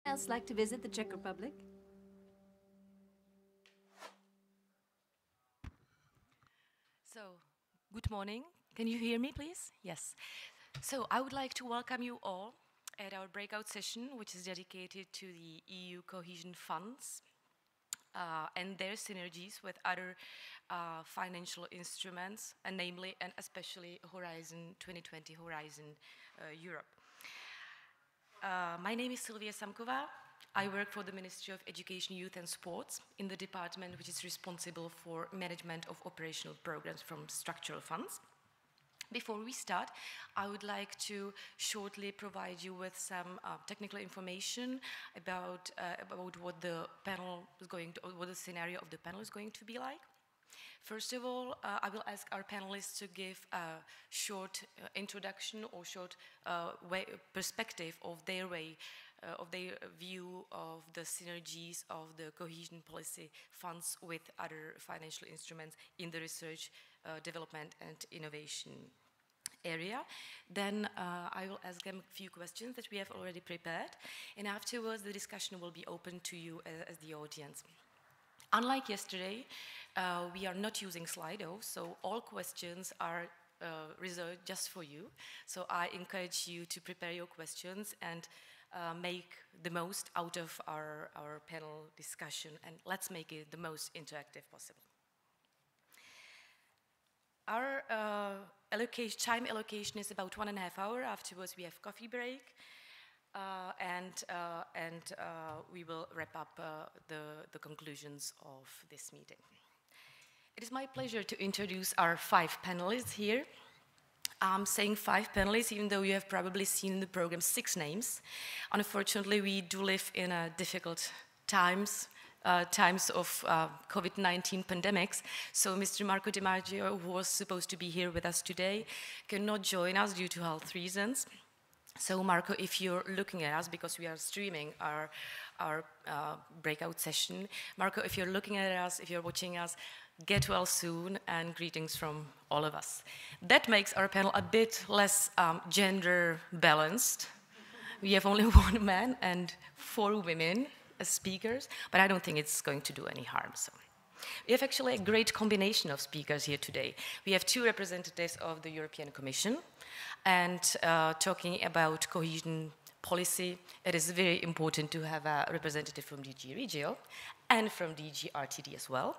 else like to visit the Czech Republic? So, good morning. Can you hear me, please? Yes. So, I would like to welcome you all at our breakout session, which is dedicated to the EU cohesion funds and their synergies with other financial instruments, and namely and especially Horizon 2020, Horizon Europe. My name is Silvia Samková. I work for the Ministry of Education, Youth and Sports in the department which is responsible for management of operational programs from structural funds. Before we start, I would like to shortly provide you with some technical information about what the panel is going to, what the scenario of the panel is going to be like. First of all, I will ask our panelists to give a short introduction or short perspective of their view of the synergies of the cohesion policy funds with other financial instruments in the research, development and innovation area. Then I will ask them a few questions that we have already prepared, and afterwards the discussion will be open to you as the audience. Unlike yesterday, we are not using Slido, so all questions are reserved just for you. So I encourage you to prepare your questions and make the most out of our panel discussion, and let's make it the most interactive possible. Our time allocation is about 1.5 hours. Afterwards, we have coffee break. And we will wrap up the conclusions of this meeting. It is my pleasure to introduce our 5 panelists here. I'm saying 5 panelists, even though you have probably seen in the program 6 names. Unfortunately, we do live in difficult times of COVID-19 pandemics. So Mr. Marco Di Maggio, who was supposed to be here with us today, cannot join us due to health reasons. So Marco, if you're looking at us, because we are streaming our breakout session, Marco, if you're looking at us, if you're watching us, get well soon and greetings from all of us. That makes our panel a bit less gender balanced. We have only 1 man and 4 women as speakers, but I don't think it's going to do any harm. So. We have actually a great combination of speakers here today. We have 2 representatives of the European Commission, and talking about cohesion policy, it is very important to have a representative from DG Regio and from DG RTD as well.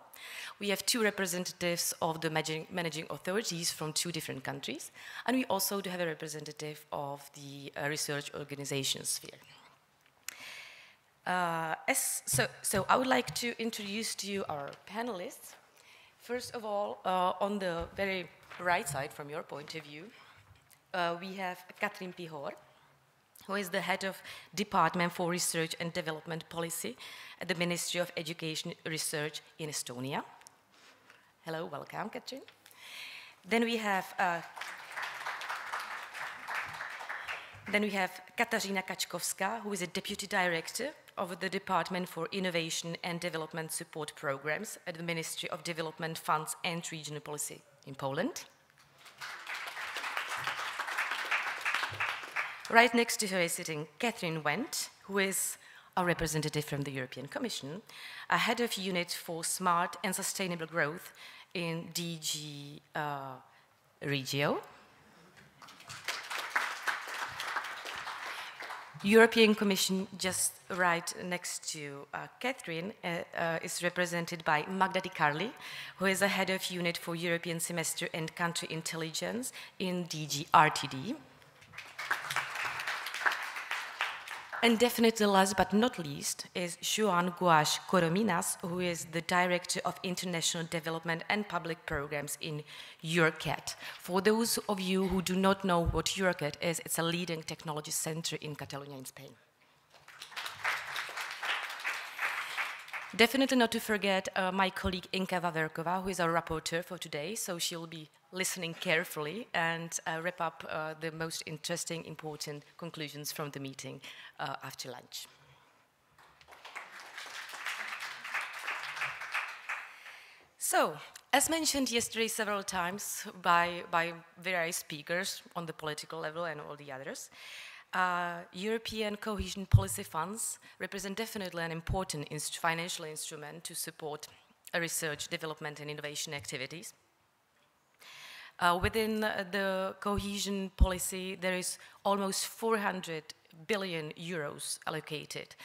We have 2 representatives of the managing authorities from 2 different countries, and we also do have a representative of the research organization sphere. So I would like to introduce to you our panelists. First of all, on the very right side from your point of view, we have Katrin Pihor, who is the head of Department for Research and Development Policy at the Ministry of Education Research in Estonia. Hello, welcome, Katrin. Then we have Katarzyna Kaczkowska, who is a Deputy Director of the Department for Innovation and Development Support Programs at the Ministry of Development Funds and Regional Policy in Poland. Right next to her is sitting Catherine Wendt, who is a representative from the European Commission, a head of unit for smart and sustainable growth in DG Regio. European Commission, just right next to Catherine, is represented by Magda Di Carli, who is a head of unit for European semester and country intelligence in DG RTD. And definitely last but not least is Joan Guash Corominas, who is the Director of International Development and Public Programs in EURCAT. For those of you who do not know what EURCAT is, it's a leading technology center in Catalonia in Spain. Definitely not to forget my colleague Inka Vaverkova, who is our rapporteur for today, so she'll be listening carefully and wrap up the most interesting, important conclusions from the meeting after lunch. So, as mentioned yesterday several times by various speakers on the political level and all the others, European cohesion policy funds represent definitely an important financial instrument to support research, development, and innovation activities. Within the cohesion policy, there is almost 400 billion euros allocated,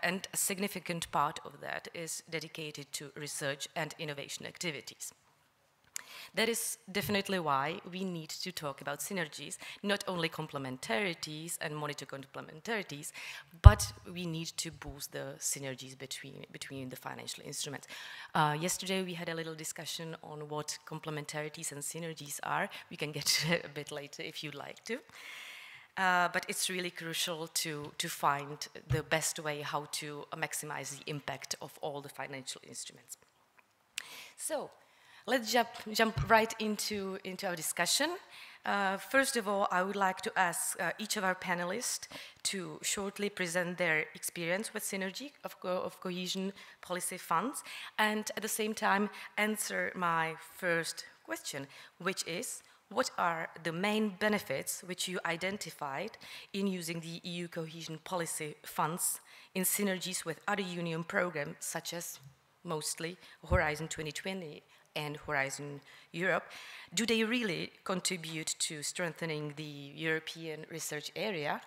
and a significant part of that is dedicated to research and innovation activities. That is definitely why we need to talk about synergies, not only complementarities and monitor complementarities, but we need to boost the synergies between the financial instruments. Yesterday we had a little discussion on what complementarities and synergies are. We can get to it a bit later if you'd like to. But it's really crucial to find the best way how to maximize the impact of all the financial instruments. So, let's jump right into our discussion. First of all, I would like to ask each of our panelists to shortly present their experience with Synergy of cohesion policy funds, and at the same time answer my first question, which is, what are the main benefits which you identified in using the EU cohesion policy funds in synergies with other union programs, such as mostly Horizon 2020 and Horizon Europe? Do they really contribute to strengthening the European research area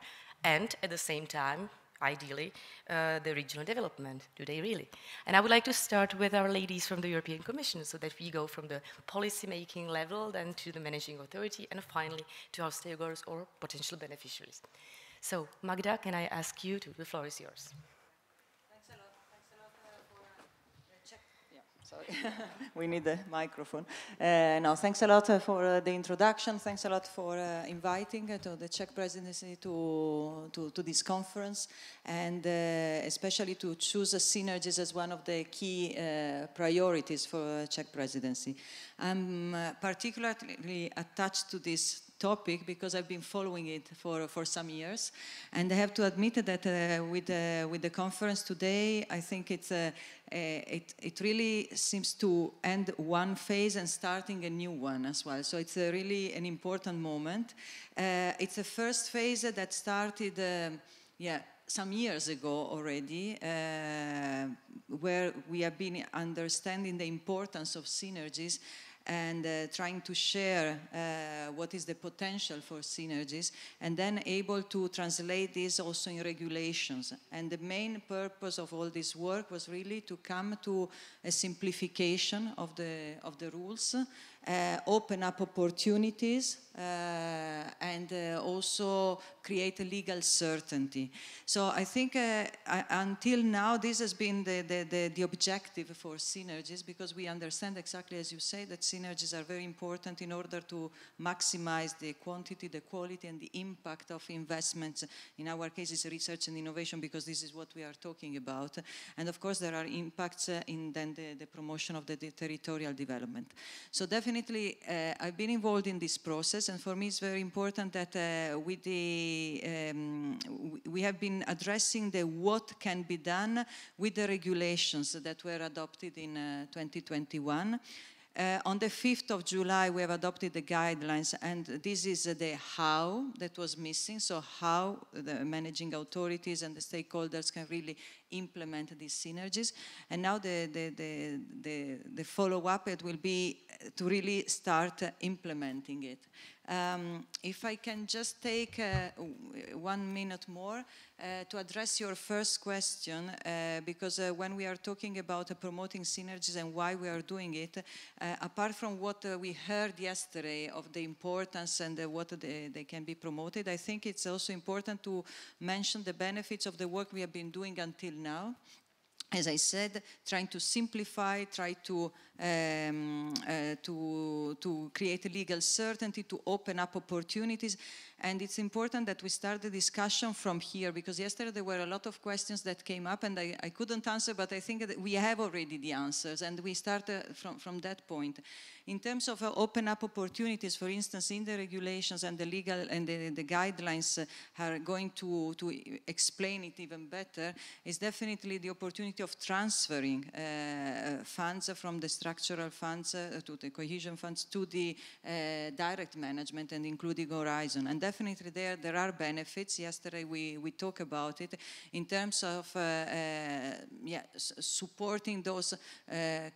and at the same time, ideally, the regional development? Do they really? And I would like to start with our ladies from the European Commission, so that we go from the policy-making level then to the managing authority and finally to our stakeholders or potential beneficiaries. So, Magda, can I ask you to, the floor is yours. Sorry, we need the microphone. No, thanks a lot for the introduction. Thanks a lot for inviting to the Czech presidency to this conference, and especially to choose synergies as one of the key priorities for Czech presidency. I'm particularly attached to this topic because I've been following it for some years, and I have to admit that with the conference today, I think it really seems to end one phase and starting a new one as well. So it's really an important moment. It's a first phase that started, some years ago already, where we have been understanding the importance of synergies and trying to share what is the potential for synergies, and then able to translate this also in regulations. And the main purpose of all this work was really to come to a simplification of the rules, open up opportunities, and also create a legal certainty. So I think until now this has been the objective for synergies, because we understand exactly as you say that synergies are very important in order to maximize the quantity, the quality and the impact of investments. In our case it's research and innovation, because this is what we are talking about. And of course there are impacts in then the promotion of the territorial development. So definitely I've been involved in this process, and for me it's very important that with we have been addressing the what can be done with the regulations that were adopted in 2021. On the 5th of July, we have adopted the guidelines, and this is the how that was missing, so how the managing authorities and the stakeholders can really implement these synergies. And now the follow-up, it will be to really start implementing it. If I can just take 1 minute more to address your first question, because when we are talking about promoting synergies and why we are doing it, apart from what we heard yesterday of the importance and what they can be promoted, I think it's also important to mention the benefits of the work we have been doing until now. As I said, trying to simplify, try to create a legal certainty, to open up opportunities. And it's important that we start the discussion from here, because yesterday there were a lot of questions that came up and I couldn't answer, but I think that we have already the answers, and we start from that point. In terms of open up opportunities, for instance, in the regulations and the legal and the guidelines are going to explain it even better, is definitely the opportunity of transferring funds from the structural funds to the cohesion funds to the direct management and including Horizon. And definitely there are benefits. Yesterday we talked about it in terms of supporting those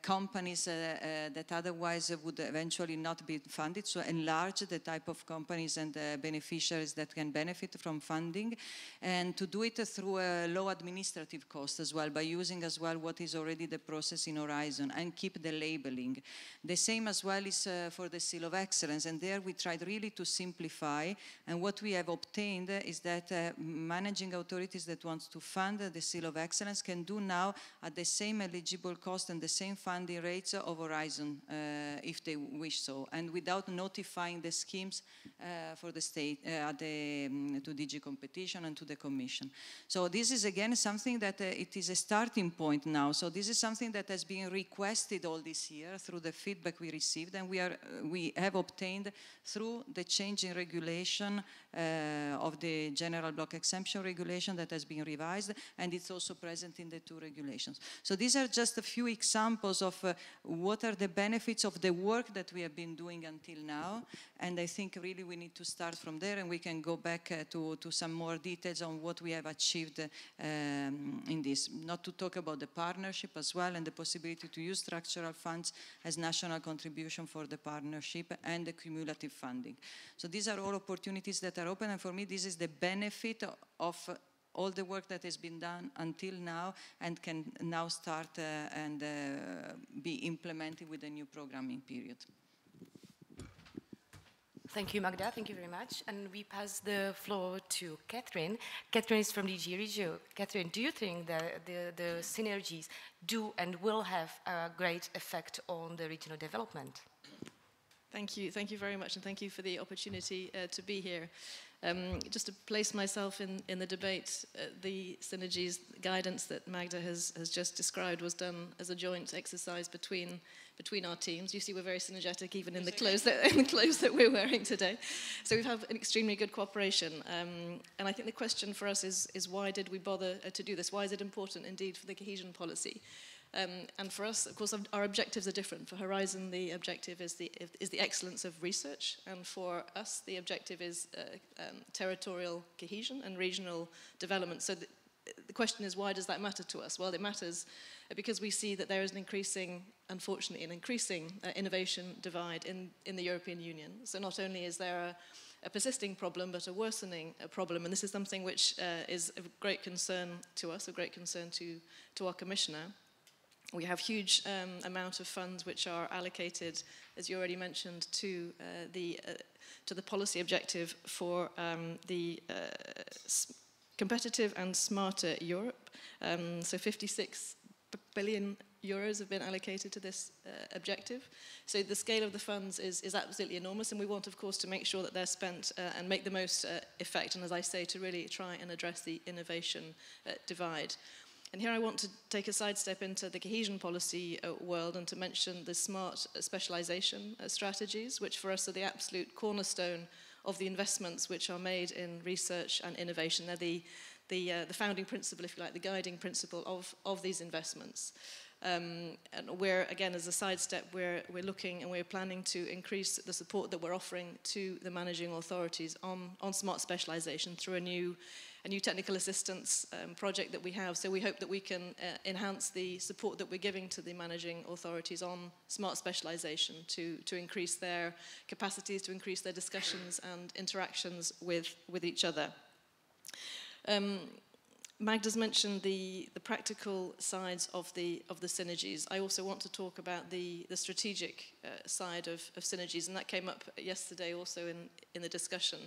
companies that otherwise would eventually not be funded, so enlarge the type of companies and beneficiaries that can benefit from funding, and to do it through a low administrative cost as well, by using as well what is already the process in Horizon, and keep the labeling. The same as well is for the Seal of Excellence, and there we tried really to simplify, and what we have obtained is that managing authorities that want to fund the Seal of Excellence can do now at the same eligible cost and the same funding rates of Horizon if they wish so, and without notifying the schemes for the state, to DG Competition and to the Commission. So this is again something that it is a starting point now. So this is something that has been requested all this year through the feedback we received, and we have obtained through the change in regulation of the General Block Exemption Regulation that has been revised, and it's also present in the two regulations. So these are just a few examples of what are the benefits of the work that we have been doing until now, and I think really we need to start from there, and we can go back to some more details on what we have achieved in this. Not to talk about the partnership as well, and the possibility to use structural funds as national contribution for the partnership, and the cumulative funding. So these are all opportunities that are open, and for me this is the benefit of all the work that has been done until now and can now start and be implemented with the new programming period. Thank you, Magda. Thank you very much. And we pass the floor to Catherine. Catherine is from DG Regio. Catherine, do you think that the synergies do and will have a great effect on the regional development? Thank you very much, and thank you for the opportunity to be here. Just to place myself in the debate, the Synergies guidance that Magda has just described was done as a joint exercise between our teams. You see, we're very synergetic even in the clothes that we're wearing today. So we've had an extremely good cooperation. And I think the question for us is why did we bother to do this? Why is it important indeed for the cohesion policy? And for us, of course, our objectives are different. For Horizon, the objective is the excellence of research, and for us, the objective is territorial cohesion and regional development. So the question is, why does that matter to us? Well, it matters because we see that there is unfortunately, an increasing innovation divide in the European Union. So not only is there a persisting problem, but a worsening problem, and this is something which is of great concern to us, of great concern to our Commissioner. We have huge amount of funds which are allocated, as you already mentioned, to the policy objective for the competitive and smarter Europe. So 56 billion euros have been allocated to this objective. So the scale of the funds is absolutely enormous, and we want, of course, to make sure that they're spent and make the most effect, and as I say, to really try and address the innovation divide. And here I want to take a sidestep into the cohesion policy world and to mention the smart specialization strategies, which for us are the absolute cornerstone of the investments which are made in research and innovation. They're the founding principle, if you like, the guiding principle of these investments. And we're, again, as a sidestep, we're looking and we're planning to increase the support that we're offering to the managing authorities on smart specialization through a new technical assistance project that we have. So we hope that we can enhance the support that we're giving to the managing authorities on smart specialization to increase their capacities, to increase their discussions and interactions with each other. Magda's mentioned the practical sides of the synergies. I also want to talk about the strategic side of synergies, and that came up yesterday also in the discussion.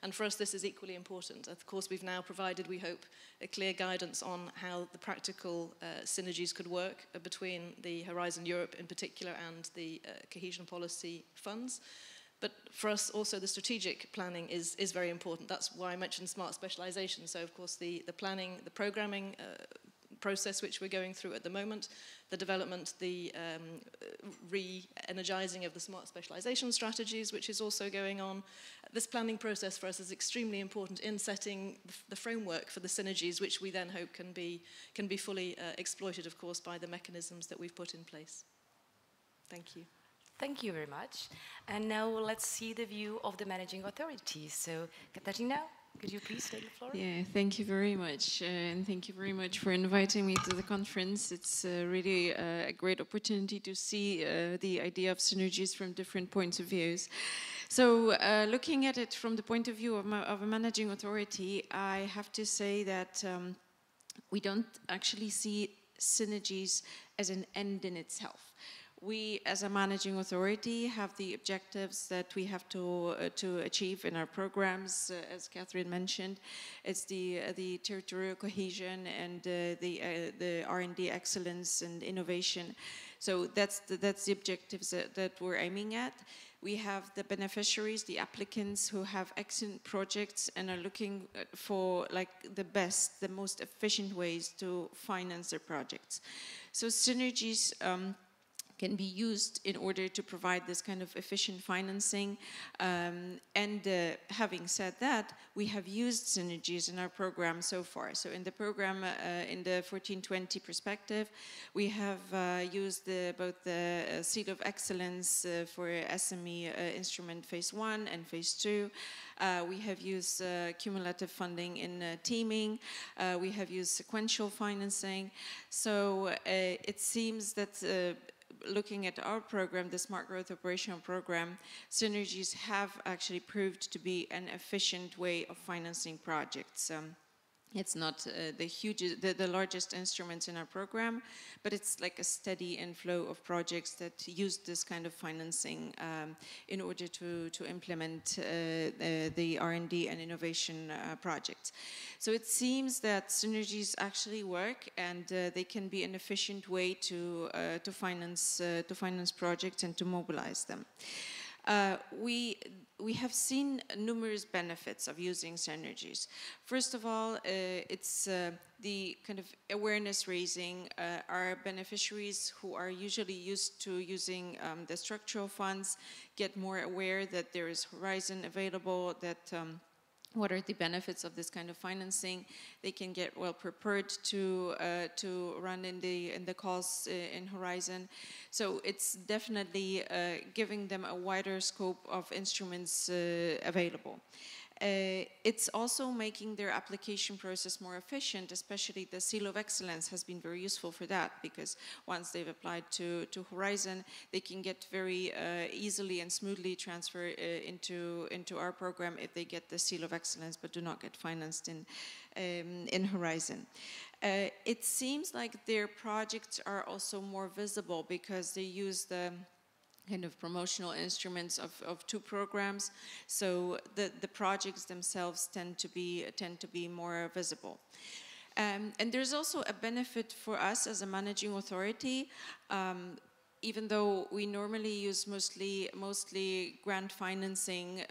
And for us, this is equally important. Of course, we've now provided, we hope, a clear guidance on how the practical synergies could work between the Horizon Europe in particular and the cohesion policy funds. But for us also the strategic planning is very important. That's why I mentioned smart specialization. So of course the planning, the programming process which we're going through at the moment, the development, the re-energizing of the smart specialization strategies which is also going on. This planning process for us is extremely important in setting the framework for the synergies which we then hope can be fully exploited, of course, by the mechanisms that we've put in place. Thank you. Thank you very much. And now let's see the view of the managing authorities. So, Katarina, could you please take the floor? Yeah, thank you very much. And thank you very much for inviting me to the conference. It's really a great opportunity to see the idea of synergies from different points of views. So looking at it from the point of view of a managing authority, I have to say that we don't actually see synergies as an end in itself. We, as a managing authority, have the objectives that we have to achieve in our programs. As Catherine mentioned, it's the territorial cohesion and the R&D excellence and innovation. So that's the objectives that we're aiming at. We have the beneficiaries, the applicants who have excellent projects and are looking for like the best, the most efficient ways to finance their projects. So synergies can be used in order to provide this kind of efficient financing. Having said that, we have used synergies in our program so far. So in the program, in the 1420 perspective, we have used both the Seal of Excellence for SME instrument phase 1 and phase 2. We have used cumulative funding in teaming. We have used sequential financing. So it seems that looking at our program, the Smart Growth Operational Program, synergies have actually proved to be an efficient way of financing projects. It's not the largest instruments in our program, but it's like a steady inflow of projects that use this kind of financing in order to implement the R&D and innovation projects. So it seems that synergies actually work, and they can be an efficient way to finance projects and to mobilize them. We have seen numerous benefits of using synergies. First of all, it's the kind of awareness raising. Our beneficiaries who are usually used to using the structural funds get more aware that there is Horizon available, that what are the benefits of this kind of financing. They can get well prepared to run in the calls in Horizon. So it's definitely giving them a wider scope of instruments available. It's also making their application process more efficient, especially the Seal of Excellence has been very useful for that, because once they've applied to Horizon, they can get very easily and smoothly transfer into our program if they get the Seal of Excellence but do not get financed in Horizon. It seems like their projects are also more visible because they use the kind of promotional instruments of two programs, so the projects themselves tend to be more visible. And there's also a benefit for us as a managing authority. Even though we normally use mostly grant financing,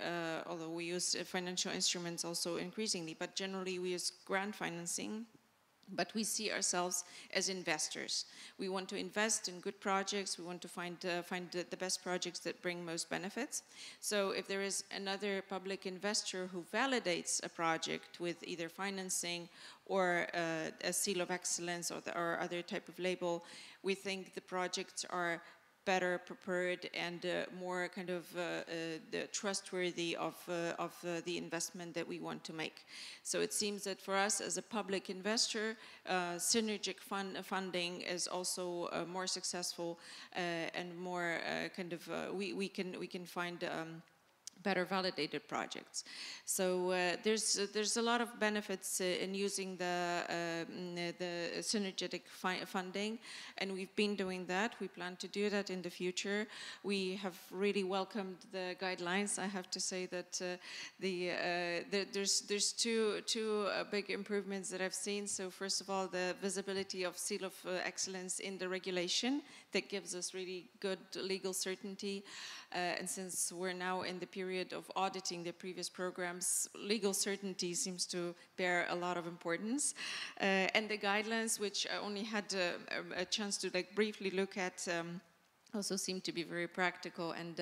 although we use financial instruments also increasingly, but generally we use grant financing. But we see ourselves as investors. We want to invest in good projects. We want to find the best projects that bring most benefits. So if there is another public investor who validates a project with either financing or a Seal of Excellence or other type of label, we think the projects are better prepared and more kind of trustworthy of the investment that we want to make. So it seems that for us as a public investor, synergic funding is also more successful and more kind of we can find better validated projects. So there's a lot of benefits in using the synergetic funding, and we've been doing that. We plan to do that in the future. We have really welcomed the guidelines. I have to say that there's two big improvements that I've seen. So first of all, the visibility of Seal of Excellence in the regulation that gives us really good legal certainty. And since we're now in the period of auditing the previous programs, legal certainty seems to bear a lot of importance. And the guidelines, which I only had a chance to like briefly look at also seem to be very practical and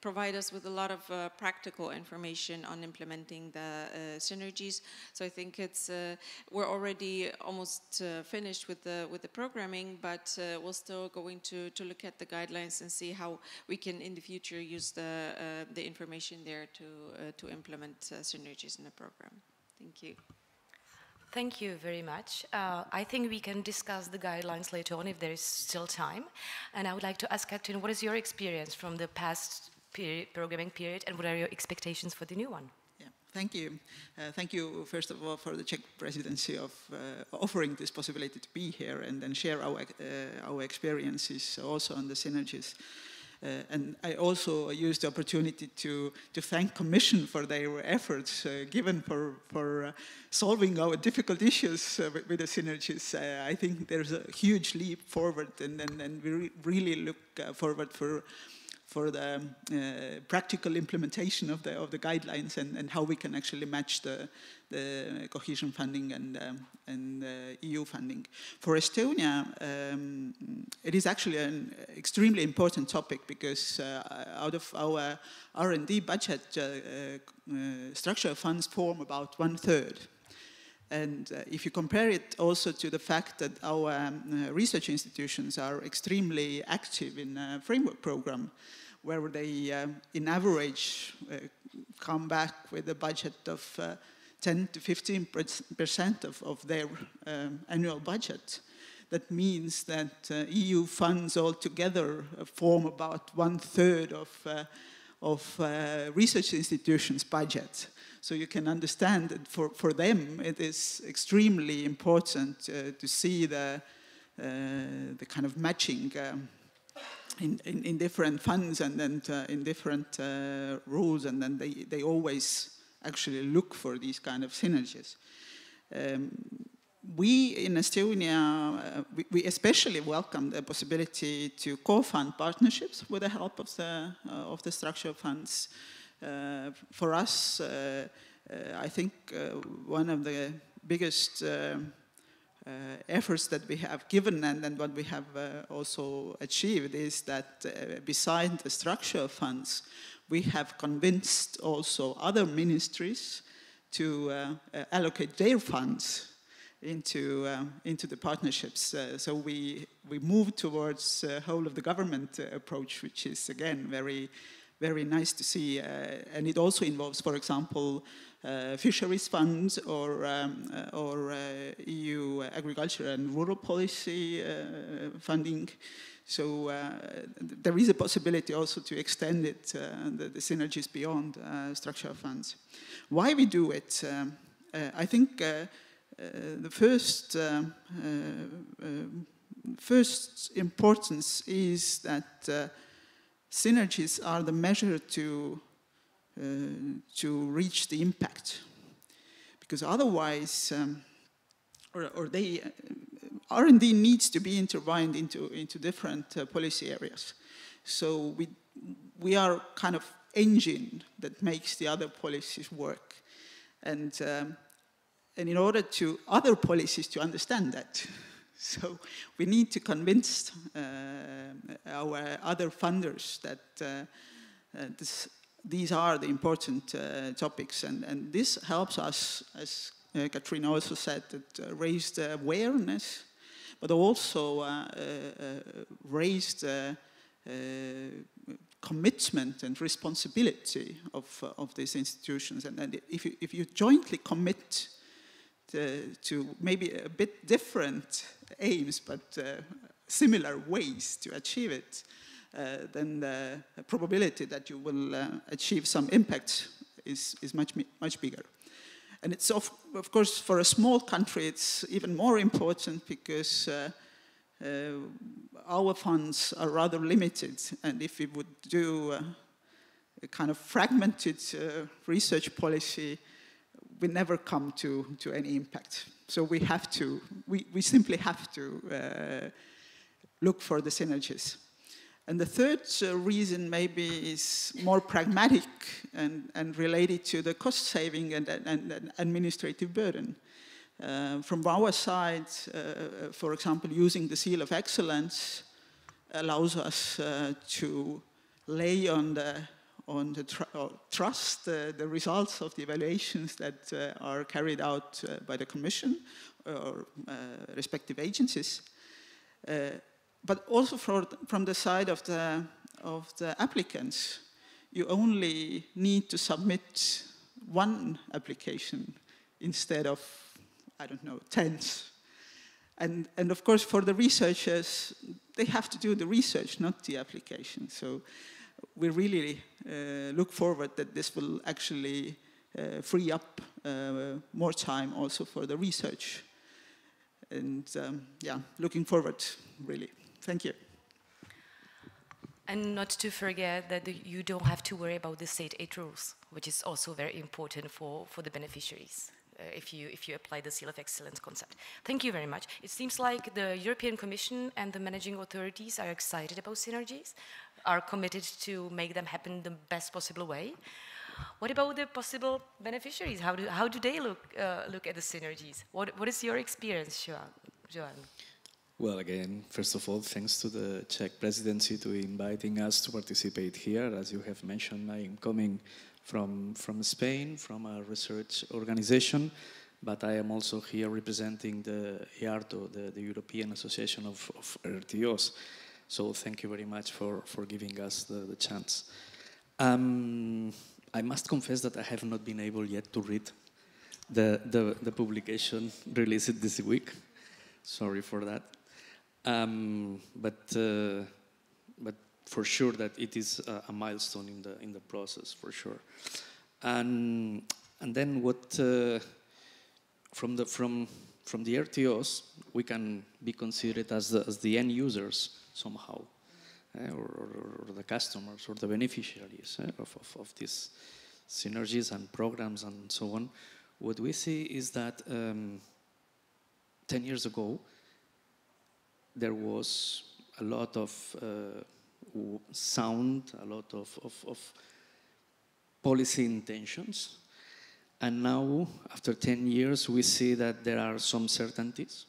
provide us with a lot of practical information on implementing the synergies. So I think it's we're already almost finished with the programming, but we're still going to look at the guidelines and see how we can in the future use the information there to implement synergies in the program. Thank you. Thank you very much. I think we can discuss the guidelines later on if there is still time. And I would like to ask Katrin, what is your experience from the past programming period, and what are your expectations for the new one? Yeah, thank you. Thank you, first of all, for the Czech presidency of offering this possibility to be here and then share our experiences also on the synergies. And I also use the opportunity to thank Commission for their efforts given for solving our difficult issues with the synergies. I think there's a huge leap forward, and we really look forward for the practical implementation of the guidelines and how we can actually match the cohesion funding and EU funding. For Estonia, it is actually an extremely important topic because out of our R&D budget, structural funds form about 1/3. And if you compare it also to the fact that our research institutions are extremely active in a framework program, where they, in average, come back with a budget of 10 to 15% of their annual budget. That means that EU funds altogether form about 1/3 of research institutions' budget. So you can understand that for them it is extremely important to see the kind of matching in different funds and in different rules, and then they always actually look for these kind of synergies. We in Estonia, we especially welcome the possibility to co-fund partnerships with the help of the structural funds. For us, I think one of the biggest efforts that we have given and what we have also achieved is that beside the structural funds, we have convinced also other ministries to allocate their funds into the partnerships. So we move towards whole of the government approach, which is again very, very nice to see. And it also involves, for example, fisheries funds or EU agriculture and rural policy funding. So there is a possibility also to extend it, the synergies beyond structural funds. Why we do it? I think the first importance is that synergies are the measure to reach the impact, because otherwise, R&D needs to be intertwined into different policy areas. So we are kind of engine that makes the other policies work, and in order to other policies to understand that, so we need to convince our other funders that these are the important topics, and this helps us, as Katrina also said, that raise the awareness, but also raise the commitment and responsibility of these institutions. And if you jointly commit to maybe a bit different aims, but similar ways to achieve it, then the probability that you will achieve some impact is much bigger. And it's of course for a small country it's even more important because our funds are rather limited, and if we would do a kind of fragmented research policy, we never come to any impact. So we simply have to look for the synergies. And the third reason maybe is more pragmatic and related to the cost saving and administrative burden. From our side, for example, using the Seal of Excellence, allows us to lay on the trust the results of the evaluations that are carried out by the Commission or respective agencies. But also from the side of the applicants, you only need to submit one application instead of, I don't know, tens. And of course, for the researchers, they have to do the research, not the application. So we really look forward that this will actually free up more time also for the research. And yeah, looking forward, really. Thank you. And not to forget that you don't have to worry about the state aid rules, which is also very important for the beneficiaries. If you apply the Seal of Excellence concept. Thank you very much. It seems like the European Commission and the managing authorities are excited about synergies, are committed to make them happen the best possible way. What about the possible beneficiaries? How do they look at the synergies? What is your experience, Joan? Well, again, first of all, thanks to the Czech presidency to inviting us to participate here. As you have mentioned, I am coming from Spain, from a research organization, but I am also here representing the EARTO, the European Association of RTOs. So thank you very much for giving us the chance. I must confess that I have not been able yet to read the publication released this week. Sorry for that. But for sure that it is a milestone in the process, for sure. And then what from the RTOs we can be considered as the end users somehow, or the customers or the beneficiaries of these synergies and programs and so on. What we see is that 10 years ago there was a lot of sound, a lot of policy intentions. And now, after 10 years, we see that there are some certainties,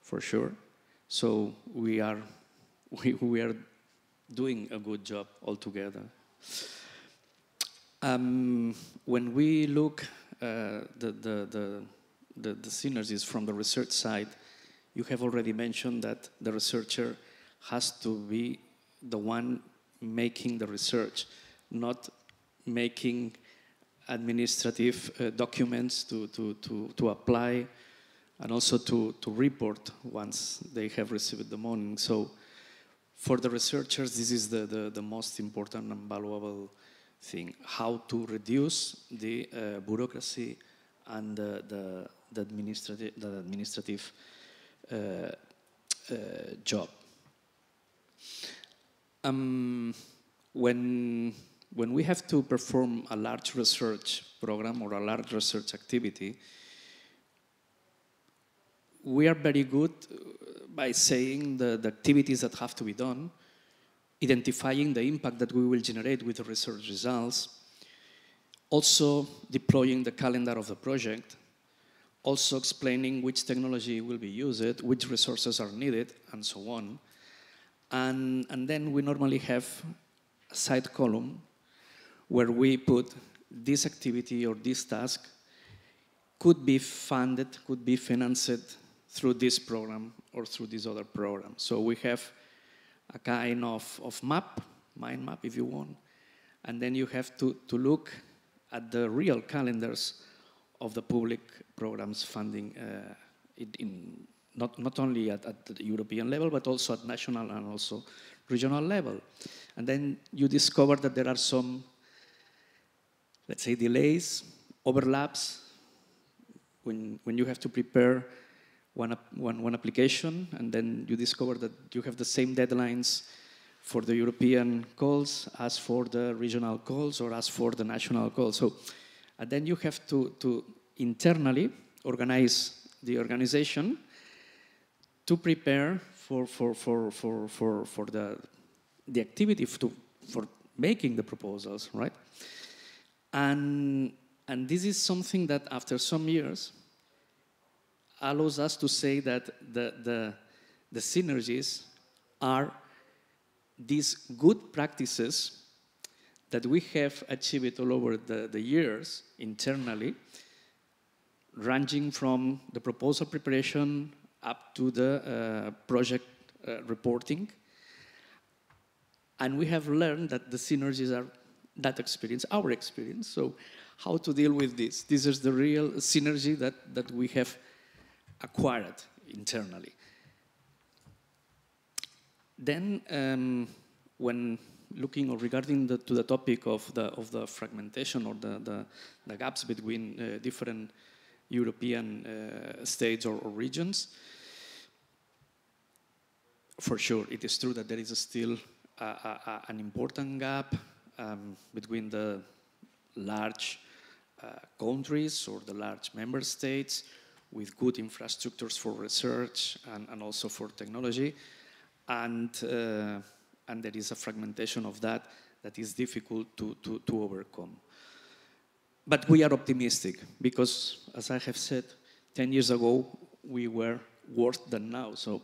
for sure. So we are doing a good job altogether. When we look the synergies from the research side, you have already mentioned that the researcher has to be the one making the research, not making administrative documents to apply and also to report once they have received the money. So for the researchers, this is the most important and valuable thing, how to reduce the bureaucracy and the administrative job. When we have to perform a large research program or a large research activity, we are very good by saying the activities that have to be done, identifying the impact that we will generate with the research results, also deploying the calendar of the project, also explaining which technology will be used, which resources are needed, and so on. And then we normally have a side column where we put this activity or this task could be funded, could be financed through this program or through this other program. So we have a kind of map, mind map if you want, and then you have to look at the real calendars of the public programs funding not only at the European level, but also at national and also regional level. And then you discover that there are some, let's say, delays, overlaps, when you have to prepare one application, and then you discover that you have the same deadlines for the European calls as for the regional calls or as for the national calls. So, and then you have to internally organize the organization to prepare for the activity for making the proposals, right? And this is something that after some years allows us to say that the synergies are these good practices that we have achieved all over the years internally, ranging from the proposal preparation up to the project reporting. And we have learned that the synergies are that experience, our experience. So how to deal with this? This is the real synergy that we have acquired internally. Then, when looking or regarding to the topic of the fragmentation or the gaps between different European states or regions, for sure, it is true that there is still an important gap between the large countries or the large member states with good infrastructures for research and also for technology, and there is a fragmentation of that is difficult to overcome. But we are optimistic because, as I have said, 10 years ago we were worse than now. So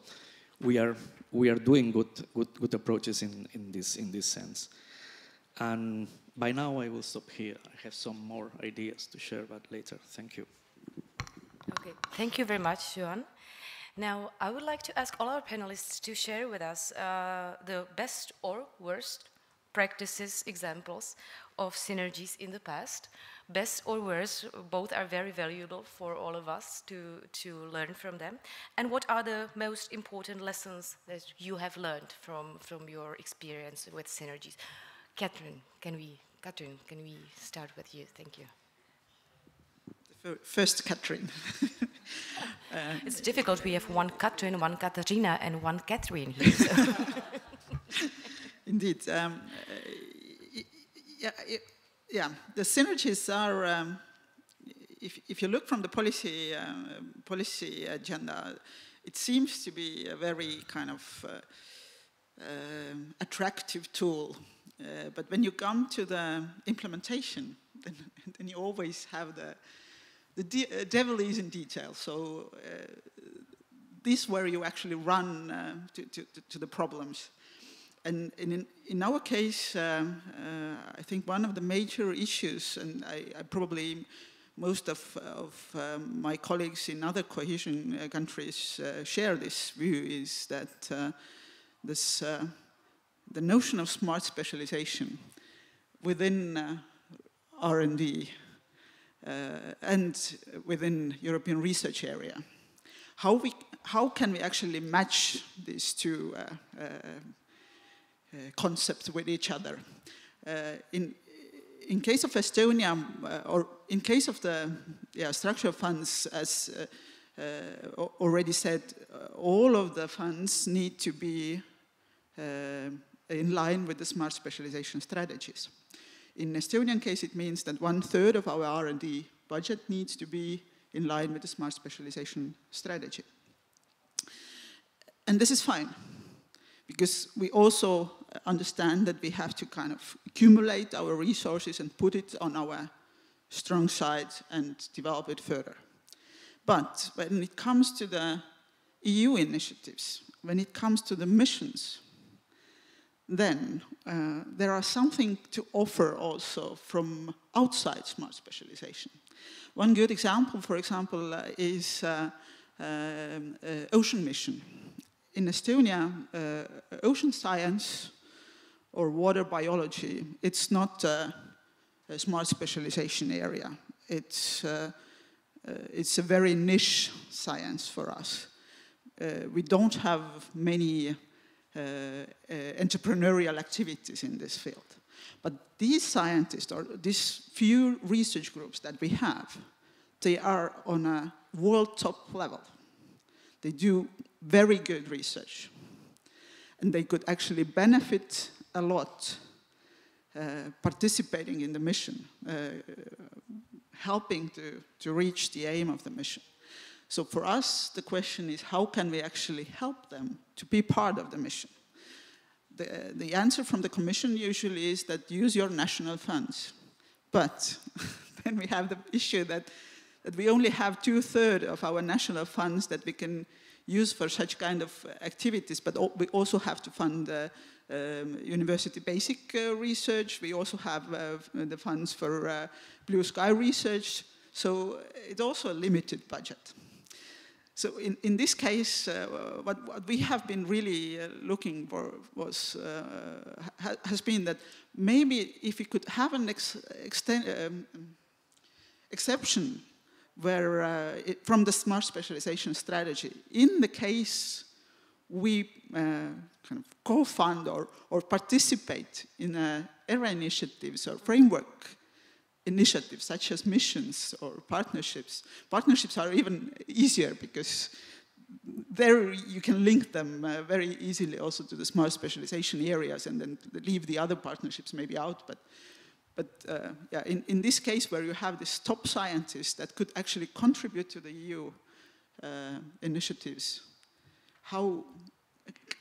we are doing good approaches in this sense. And by now I will stop here. I have some more ideas to share, but later. Thank you. Okay, thank you very much, Johan. Now, I would like to ask all our panelists to share with us the best or worst practices, examples of synergies in the past. Best or worst, both are very valuable for all of us to learn from them. And what are the most important lessons that you have learned from your experience with synergies? Catherine, can we start with you? Thank you. First, Catherine. It's difficult. We have one Catherine, one Katarina, and one Catherine here. So. Indeed. Yeah, the synergies are, if you look from the policy agenda, it seems to be a very kind of attractive tool. But when you come to the implementation, then you always have the devil is in detail. So this is where you actually run to the problems. And in our case, I think one of the major issues, and I probably most of my colleagues in other cohesion countries share this view, is that the notion of smart specialization within R&D and within European research area. How can we actually match these two concepts with each other? In case of Estonia, or in case of the structural funds, as already said, all of the funds need to be in line with the smart specialization strategies. In Estonian case, it means that 1/3 of our R&D budget needs to be in line with the smart specialization strategy. And this is fine, because we also understand that we have to kind of accumulate our resources and put it on our strong side and develop it further. But when it comes to the EU initiatives, when it comes to the missions, then there are something to offer also from outside smart specialization. One good example, for example, is ocean mission. In Estonia, ocean science or water biology, it's not a smart specialization area. It's a very niche science for us. We don't have many entrepreneurial activities in this field. But these scientists, or these few research groups that we have, they are on a world top level. They do very good research. And they could actually benefit a lot participating in the mission, helping to reach the aim of the mission. So for us, the question is, how can we actually help them to be part of the mission? The answer from the Commission usually is that use your national funds. But then we have the issue that that we only have 2/3 of our national funds that we can use for such kind of activities, but we also have to fund university basic research. We also have the funds for blue sky research. So it's also a limited budget. So in this case, what we have been really looking for has been that maybe if we could have an exception where from the smart specialization strategy, in the case we kind of co-fund or participate in ERA initiatives or framework initiatives such as missions or partnerships. Partnerships are even easier because there you can link them very easily also to the smart specialization areas and then leave the other partnerships maybe out. But yeah, in this case where you have these top scientists that could actually contribute to the EU initiatives, how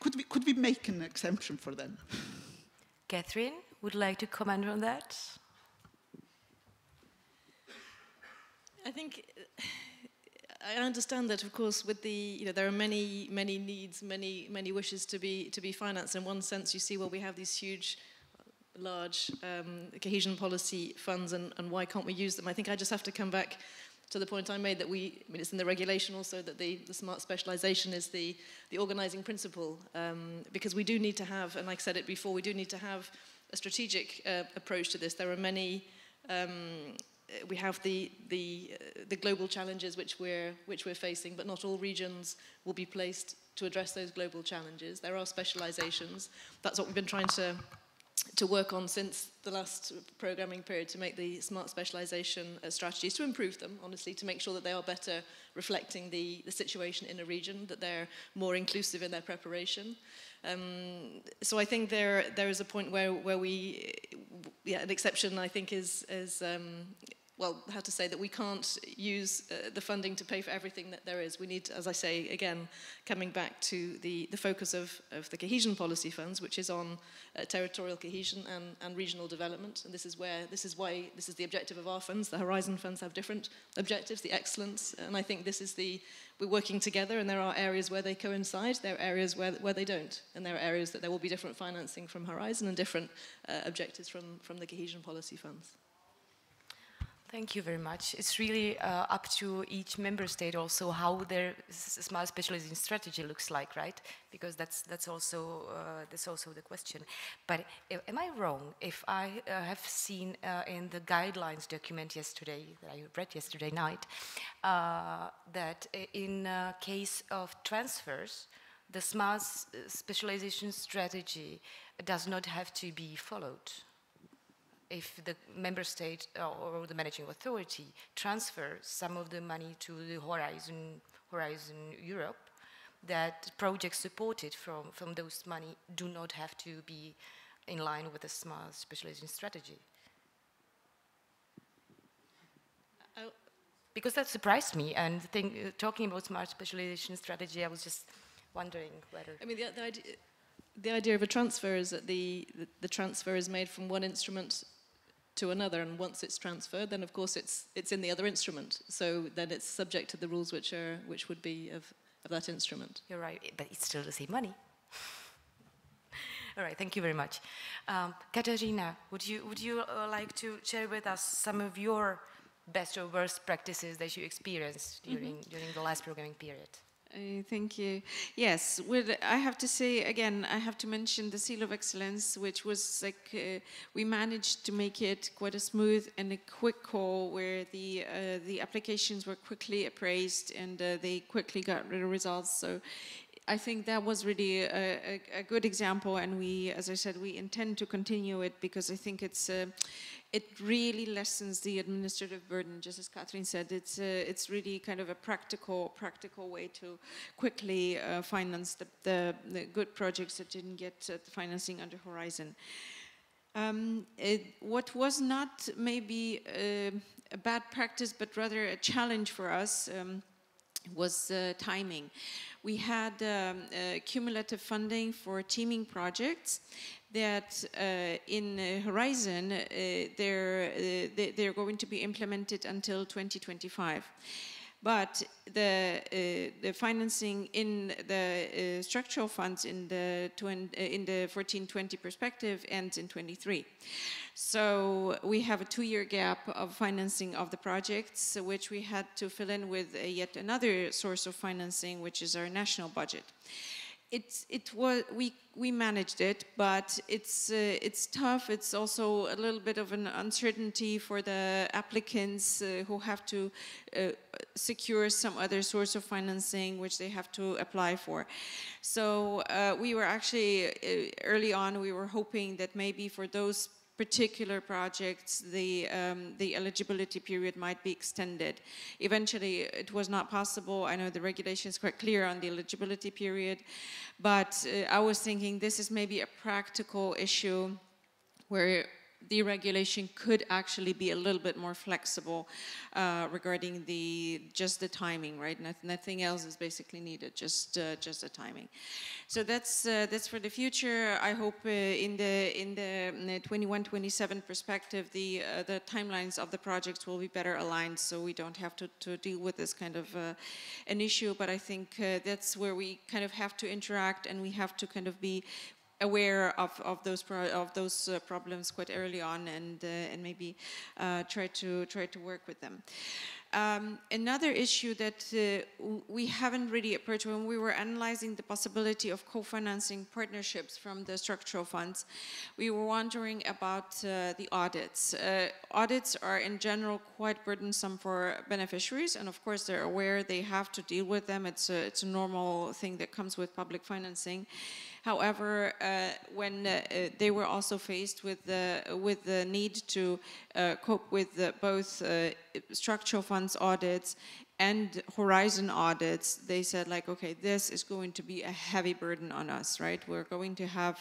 could we make an exemption for them? Catherine, would like to comment on that? I think I understand that, of course, with the there are many needs, many wishes to be financed. In one sense, you see, well, we have these huge, large cohesion policy funds, and why can't we use them? I think I just have to come back to the point I made that it's in the regulation also that the smart specialization is the organizing principle, because we do need to have, and like I said it before, we do need to have a strategic approach to this. There are many. We have the global challenges which we're facing, but not all regions will be placed to address those global challenges. There are specializations. That's what we've been trying to work on since the last programming period, to make the smart specialization strategies, to improve them, honestly, to make sure that they are better reflecting the situation in a region, that they're more inclusive in their preparation. So I think there is a point where we, an exception, I think, is well, how to say that we can't use the funding to pay for everything that there is. We need, as I say, again, coming back to the focus of the cohesion policy funds, which is on territorial cohesion and regional development. And this is why this is the objective of our funds. The Horizon funds have different objectives, the excellence, and I think this is we're working together, and there are areas where they coincide, there are areas where they don't, and there are areas that there will be different financing from Horizon and different objectives from the cohesion policy funds. Thank you very much. It's really up to each member state also how their smart specialization strategy looks like, right? Because that's also the question. But am I wrong if I have seen in the guidelines document yesterday that I read yesterday night that in case of transfers, the smart specialization strategy does not have to be followed? If the member state or the managing authority transfers some of the money to the Horizon Europe, that projects supported from those money do not have to be in line with the smart specialization strategy. Because that surprised me, and talking about smart specialization strategy, I was just wondering whether... I mean, the idea of a transfer is that the transfer is made from one instrument to another, and once it's transferred, then of course it's in the other instrument. So then it's subject to the rules which would be of that instrument. You're right, but it's still the same money. All right, thank you very much. Katarina, would you like to share with us some of your best or worst practices that you experienced during the last programming period? Thank you. Yes, I have to say, again, I have to mention the Seal of Excellence, which was like, we managed to make it quite a smooth and a quick call where the applications were quickly appraised and they quickly got the results. So I think that was really a good example, and we, as I said, we intend to continue it because I think it really lessens the administrative burden. Just as Catherine said, it's really kind of a practical way to quickly finance the good projects that didn't get financing under Horizon. What was not maybe a bad practice, but rather a challenge for us, was timing. We had cumulative funding for teaming projects, that in Horizon, they're going to be implemented until 2025. But the financing in the structural funds in the 14-20 perspective ends in 23. So we have a 2-year gap of financing of the projects, which we had to fill in with yet another source of financing, which is our national budget. We managed it, but it's tough. It's also a little bit of an uncertainty for the applicants who have to secure some other source of financing which they have to apply for. So we were actually early on we were hoping that maybe for those particular projects, the eligibility period might be extended. Eventually, it was not possible. I know the regulation is quite clear on the eligibility period, but I was thinking this is maybe a practical issue where the regulation could actually be a little bit more flexible regarding just the timing, right? Nothing else is basically needed, just the timing. So that's for the future. I hope in the 21-27 perspective, the timelines of the projects will be better aligned, so we don't have to deal with this kind of an issue. But I think that's where we kind of have to interact, and we have to kind of be aware of those problems quite early on, and maybe try to work with them. Another issue that we haven't really approached when we were analyzing the possibility of co-financing partnerships from the structural funds, we were wondering about the audits. Audits are in general quite burdensome for beneficiaries, and of course they're aware they have to deal with them. It's a normal thing that comes with public financing. However, when they were also faced with the need to cope with both structural funds audits and Horizon audits, they said, like, okay, this is going to be a heavy burden on us, right? We're going to have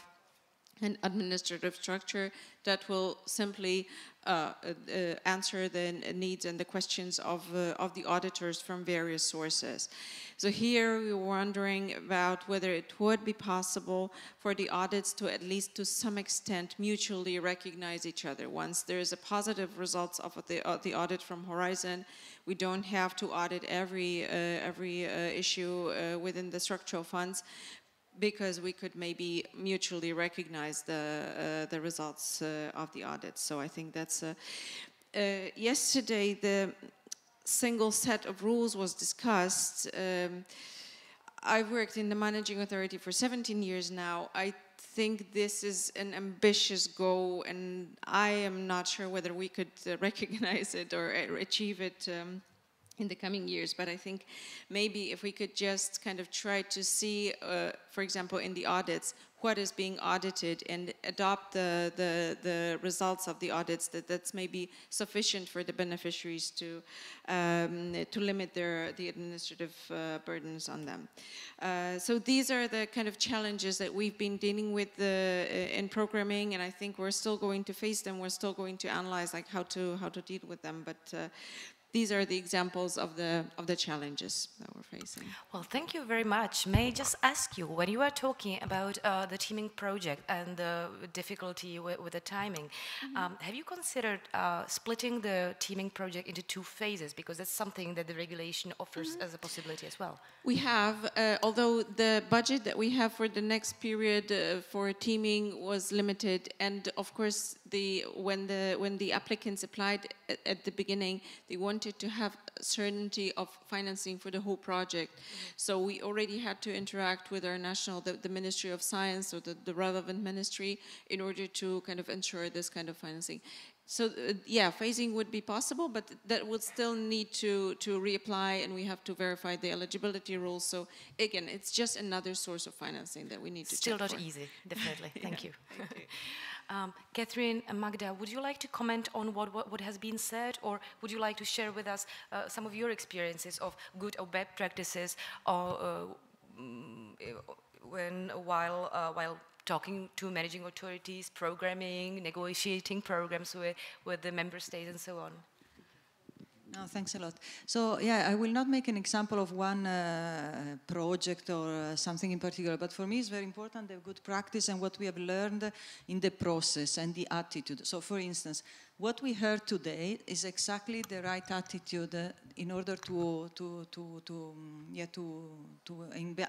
an administrative structure that will simply answer the needs and the questions of the auditors from various sources. So here we were wondering about whether it would be possible for the audits to, at least to some extent, mutually recognize each other. Once there is a positive results of the audit from Horizon, we don't have to audit every issue within the structural funds, because we could maybe mutually recognize the results of the audit. So I think that's yesterday the single set of rules was discussed. I've worked in the managing authority for 17 years now. I think this is an ambitious goal, and I am not sure whether we could recognize it or achieve it in the coming years. But I think maybe if we could just kind of try to see, for example, in the audits, what is being audited, and adopt the results of the audits, that's maybe sufficient for the beneficiaries to limit the administrative burdens on them. So these are the kind of challenges that we've been dealing with in programming, and I think we're still going to face them. We're still going to analyze like how to deal with them, but these are the examples of the challenges that we're facing. Well, thank you very much. May I just ask you, when you are talking about the teaming project and the difficulty with the timing, have you considered splitting the teaming project into 2 phases? Because that's something that the regulation offers as a possibility as well. We have, although the budget that we have for the next period for teaming was limited, and of course when the applicants applied at the beginning, they wanted to have certainty of financing for the whole project. So we already had to interact with our the Ministry of Science, or the relevant ministry, in order to kind of ensure this kind of financing. So yeah, phasing would be possible, but that would still need to reapply, and we have to verify the eligibility rules. So again, it's just another source of financing that we need to still check not for. Easy, definitely. Thank you. Thank you. Catherine and Magda, would you like to comment on what has been said, or would you like to share with us some of your experiences of good or bad practices, or while talking to managing authorities, programming, negotiating programs with the member states and so on? No, thanks a lot. So yeah, I will not make an example of one project or something in particular, but for me it's very important the good practice and what we have learned in the process and the attitude. So for instance, what we heard today is exactly the right attitude in order to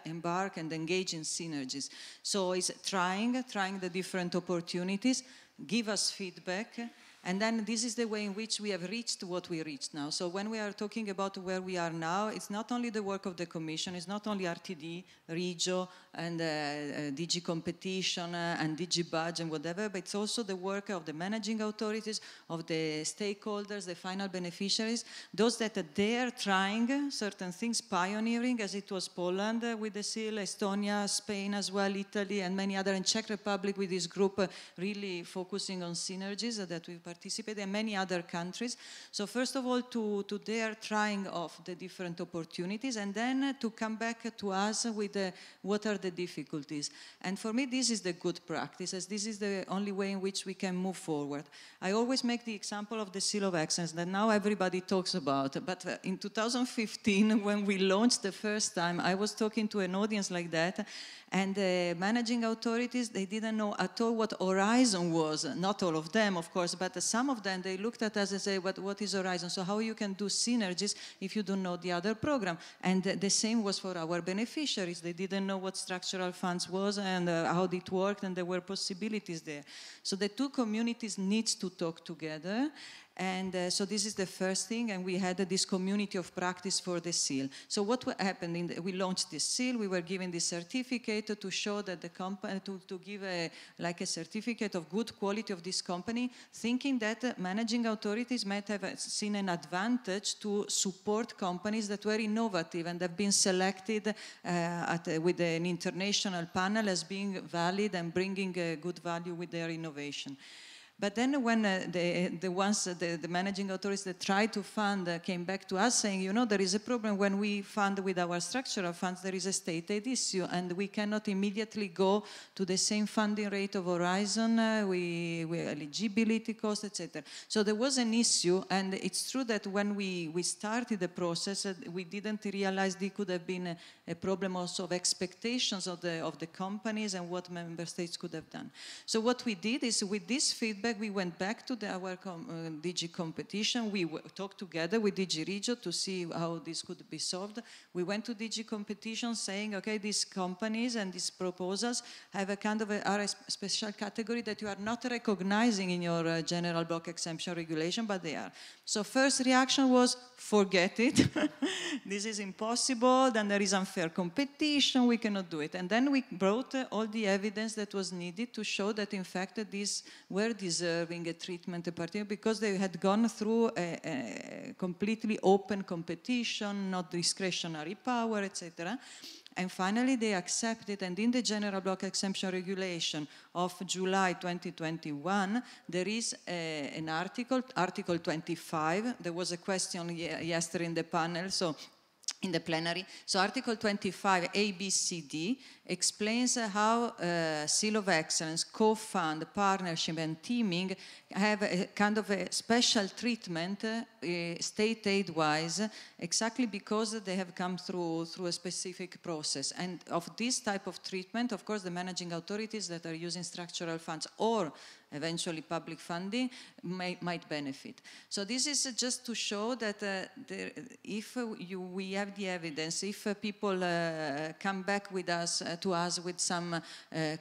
embark and engage in synergies. So it's trying the different opportunities, give us feedback, and then this is the way in which we have reached what we reached now. So when we are talking about where we are now, it's not only the work of the Commission, it's not only RTD, Regio, and DG Competition, and DG Budge, and whatever, but it's also the work of the managing authorities, of the stakeholders, the final beneficiaries, those that are there trying certain things, pioneering, as it was Poland with the seal, Estonia, Spain as well, Italy, and many other, and Czech Republic with this group really focusing on synergies that we participate, and many other countries. So first of all, to their trying of the different opportunities, and then to come back to us with what are the difficulties. And for me, this is the good practice, as this is the only way in which we can move forward. I always make the example of the Seal of Excellence that now everybody talks about, but in 2015, when we launched the first time, I was talking to an audience like that, and the managing authorities, they didn't know at all what Horizon was. Not all of them, of course, but some of them, they looked at us and said, what is Horizon? So how you can do synergies if you don't know the other program? And the same was for our beneficiaries. They didn't know what structural funds was and how it worked, and there were possibilities there. So the two communities need to talk together. And so this is the first thing, and we had this community of practice for the seal. So what happened, we launched this seal, we were given this certificate to show that the company, to give like a certificate of good quality of this company, thinking that managing authorities might have seen an advantage to support companies that were innovative and have been selected with an international panel as being valid and bringing good value with their innovation. But then when the managing authorities that tried to fund came back to us saying, you know, there is a problem when we fund with our structural funds, there is a state aid issue, and we cannot immediately go to the same funding rate of Horizon, we eligibility costs, etc. So there was an issue, and it's true that when we started the process, we didn't realize there could have been a problem also of expectations of the companies and what member states could have done. So what we did is, with this feedback, we went back to our DG Competition. We talked together with DG Regio to see how this could be solved. We went to DG Competition saying, okay, these companies and these proposals have a kind of a special category that you are not recognizing in your general block exemption regulation, but they are. So first reaction was, forget it. This is impossible, then there is unfair competition, we cannot do it. And then we brought all the evidence that was needed to show that in fact that these were deserving a treatment, because they had gone through a completely open competition, not discretionary power, etc. And finally, they accepted, and in the General Block Exemption Regulation of July 2021, there is an article, Article 25. There was a question yesterday in the panel, so in the plenary. So Article 25, A, B, C, D, explains how Seal of Excellence, co-fund, partnership, and teaming have a kind of a special treatment, state aid-wise, exactly because they have come through a specific process. And of this type of treatment, of course, the managing authorities that are using structural funds or eventually public funding might benefit. So this is just to show that if we have the evidence, if people come back with us, to us with some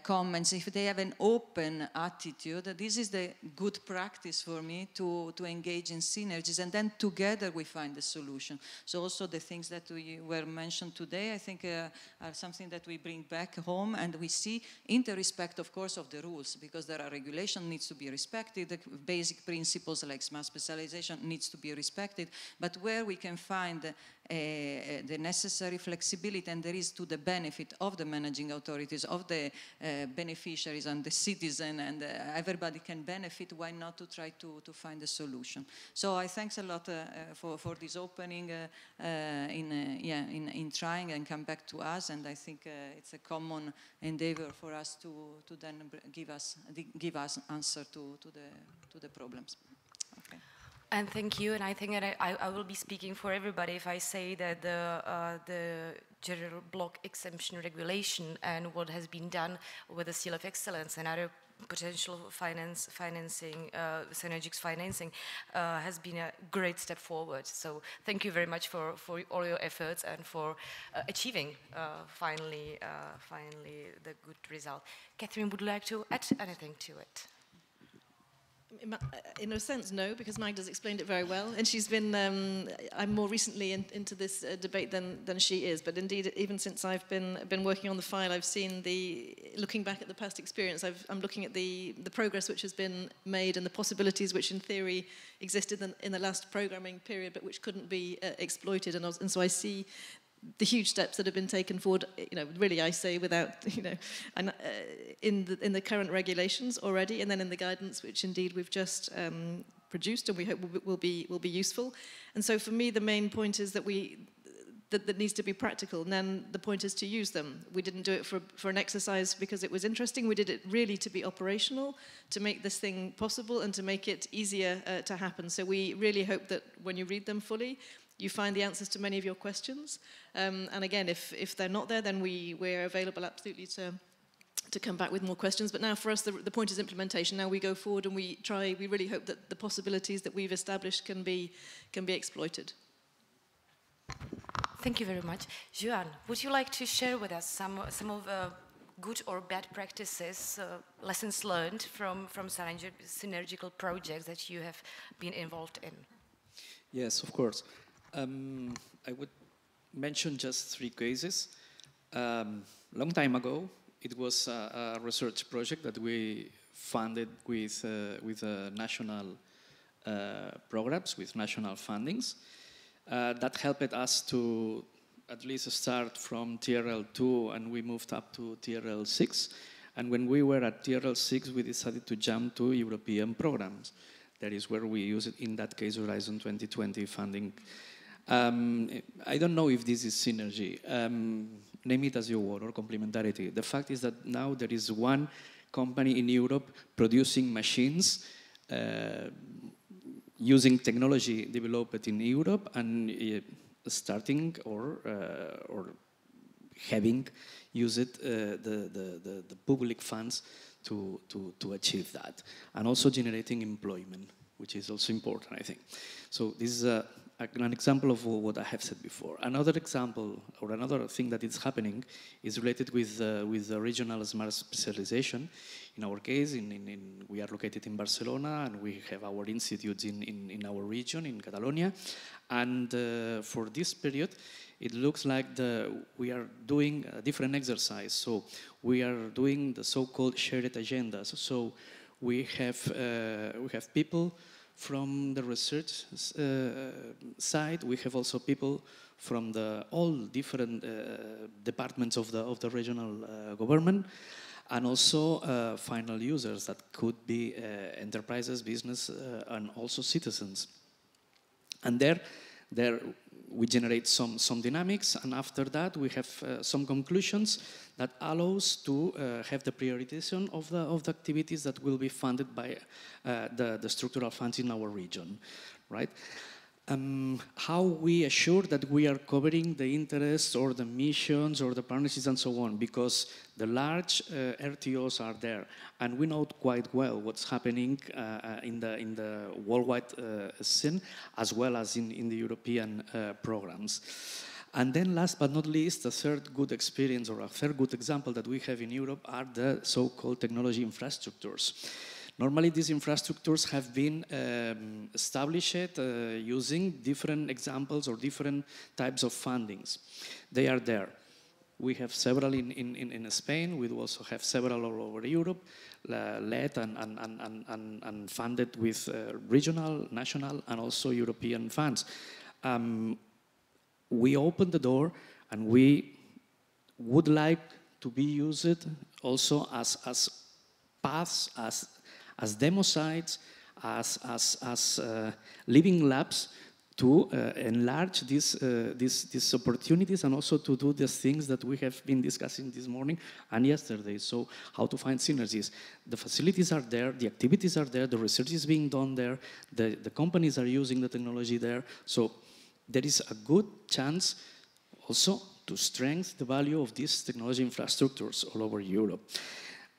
comments, if they have an open attitude, this is the good practice for me to engage in synergies, and then together we find the solution. So also the things that were mentioned today, I think are something that we bring back home, and we see in the respect, of course, of the rules, because there are regulations needs to be respected, the basic principles like smart specialization needs to be respected, but where we can find the necessary flexibility, and there is to the benefit of the managing authorities, of the beneficiaries and the citizen, and everybody can benefit, why not to try to find a solution. So I thanks a lot for this opening in trying and come back to us, and I think it's a common endeavor for us to then give us answer to the problems. Okay. And thank you. And I think that I will be speaking for everybody if I say that the general block exemption regulation and what has been done with the Seal of Excellence and other potential financing, Synergies financing, has been a great step forward. So thank you very much for all your efforts and for achieving finally the good result. Catherine, would you like to add anything to it? In a sense, no, because Magda's explained it very well, and she's been. I'm more recently into this debate than she is, but indeed, even since I've been working on the file, I've seen looking back at the past experience. I'm looking at the progress which has been made and the possibilities which, in theory, existed in the last programming period, but which couldn't be exploited, and so I see the huge steps that have been taken forward, really I say without, in the current regulations already, and then in the guidance which indeed we've just produced and we hope will be useful. And so for me the main point is that that needs to be practical, and then the point is to use them. We didn't do it for an exercise because it was interesting. We did it really to be operational, to make this thing possible and to make it easier to happen. So we really hope that when you read them fully, you find the answers to many of your questions. And again, if they're not there, then we're available absolutely to come back with more questions. But now for us, the point is implementation. Now we go forward and we really hope that the possibilities that we've established can be exploited. Thank you very much. Joan, would you like to share with us some of the good or bad practices, lessons learned from synergical projects that you have been involved in? Yes, of course. I would mention just 3 cases. Long time ago, it was a research project that we funded with national programs, with national fundings. That helped us to at least start from TRL 2, and we moved up to TRL 6. And when we were at TRL 6, we decided to jump to European programs. That is where we use it, in that case, Horizon 2020 funding. I don't know if this is synergy. Name it as you want, or complementarity. The fact is that now there is one company in Europe producing machines using technology developed in Europe and starting or having used the public funds to achieve that, and also generating employment, which is also important, I think. So this is an example of what I have said before. Another example, or another thing that is happening, is related with the regional smart specialization. In our case, we are located in Barcelona, and we have our institutes in our region, in Catalonia. And for this period, it looks like we are doing a different exercise. So we are doing the so-called shared agendas. So we have people from the research side. We have also people from all different departments of the regional government, and also final users that could be enterprises, business, and also citizens. And there we generate some dynamics, and after that we have some conclusions that allows to have the prioritization of the activities that will be funded by the structural funds in our region, right? How we assure that we are covering the interests or the missions or the partnerships and so on, because the large RTOs are there, and we know quite well what's happening in the worldwide scene, as well as in the European programs. And then last but not least, the third good experience, or a third good example that we have in Europe, are the so-called technology infrastructures. Normally, these infrastructures have been established using different examples or different types of fundings. They are there. We have several in Spain. We also have several all over Europe, led and funded with regional, national, and also European funds. We open the door, and we would like to be used also as paths, as demo sites, as living labs to enlarge these opportunities and also to do the things that we have been discussing this morning and yesterday. So how to find synergies. The facilities are there, the activities are there, the research is being done there, the companies are using the technology there. So there is a good chance also to strengthen the value of these technology infrastructures all over Europe.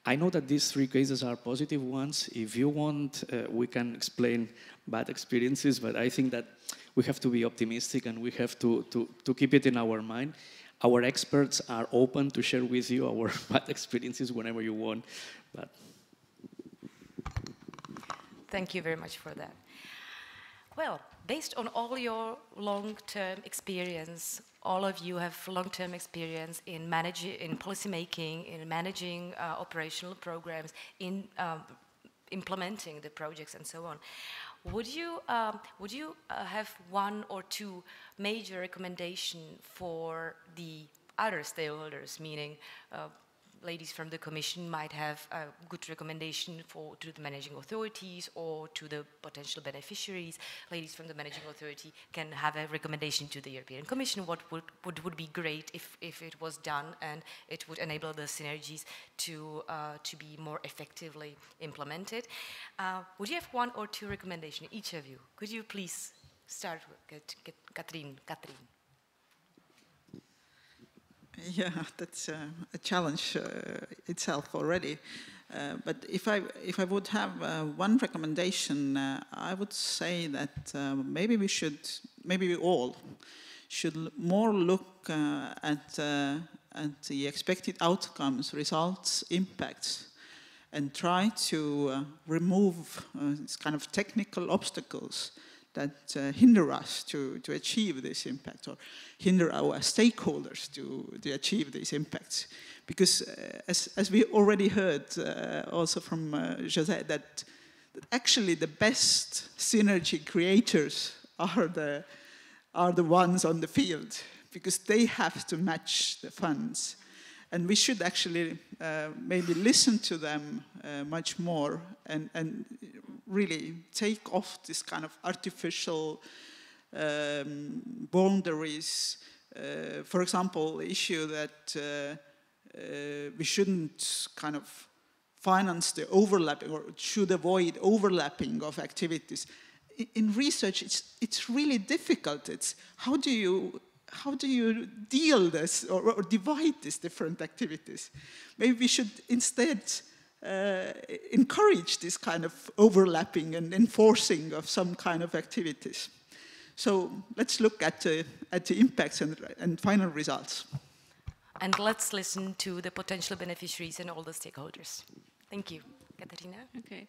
I know that these three cases are positive ones. If you want, we can explain bad experiences, but I think that we have to be optimistic and we have to keep it in our mind. Our experts are open to share with you our bad experiences whenever you want. But thank you very much for that. Well, based on all your long-term experience, all of you have long-term experience in policy making, in managing operational programs, in implementing the projects and so on. Would you have one or two major recommendations for the other stakeholders, meaning ladies from the Commission might have a good recommendation to the managing authorities or to the potential beneficiaries. Ladies from the managing authority can have a recommendation to the European Commission. What would be great if it was done and it would enable the synergies to be more effectively implemented. Would you have one or two recommendations, each of you? Could you please start with Catherine? Yeah, that's a challenge itself already. But if I would have one recommendation, I would say that maybe we all should more look at the expected outcomes, results, impacts, and try to remove this kind of technical obstacles that hinder us to achieve this impact, or hinder our stakeholders to achieve these impacts. Because as we already heard also from José, that actually the best synergy creators are the ones on the field, because they have to match the funds. And we should actually maybe listen to them much more and really take off this kind of artificial boundaries. For example, the issue that we shouldn't kind of finance the overlapping, or should avoid overlapping of activities. In research, it's really difficult. It's how do you deal this or divide these different activities? Maybe we should instead encourage this kind of overlapping and enforcing of some kind of activities. So let's look at the impacts and final results. And let's listen to the potential beneficiaries and all the stakeholders. Thank you. Katarina? Okay.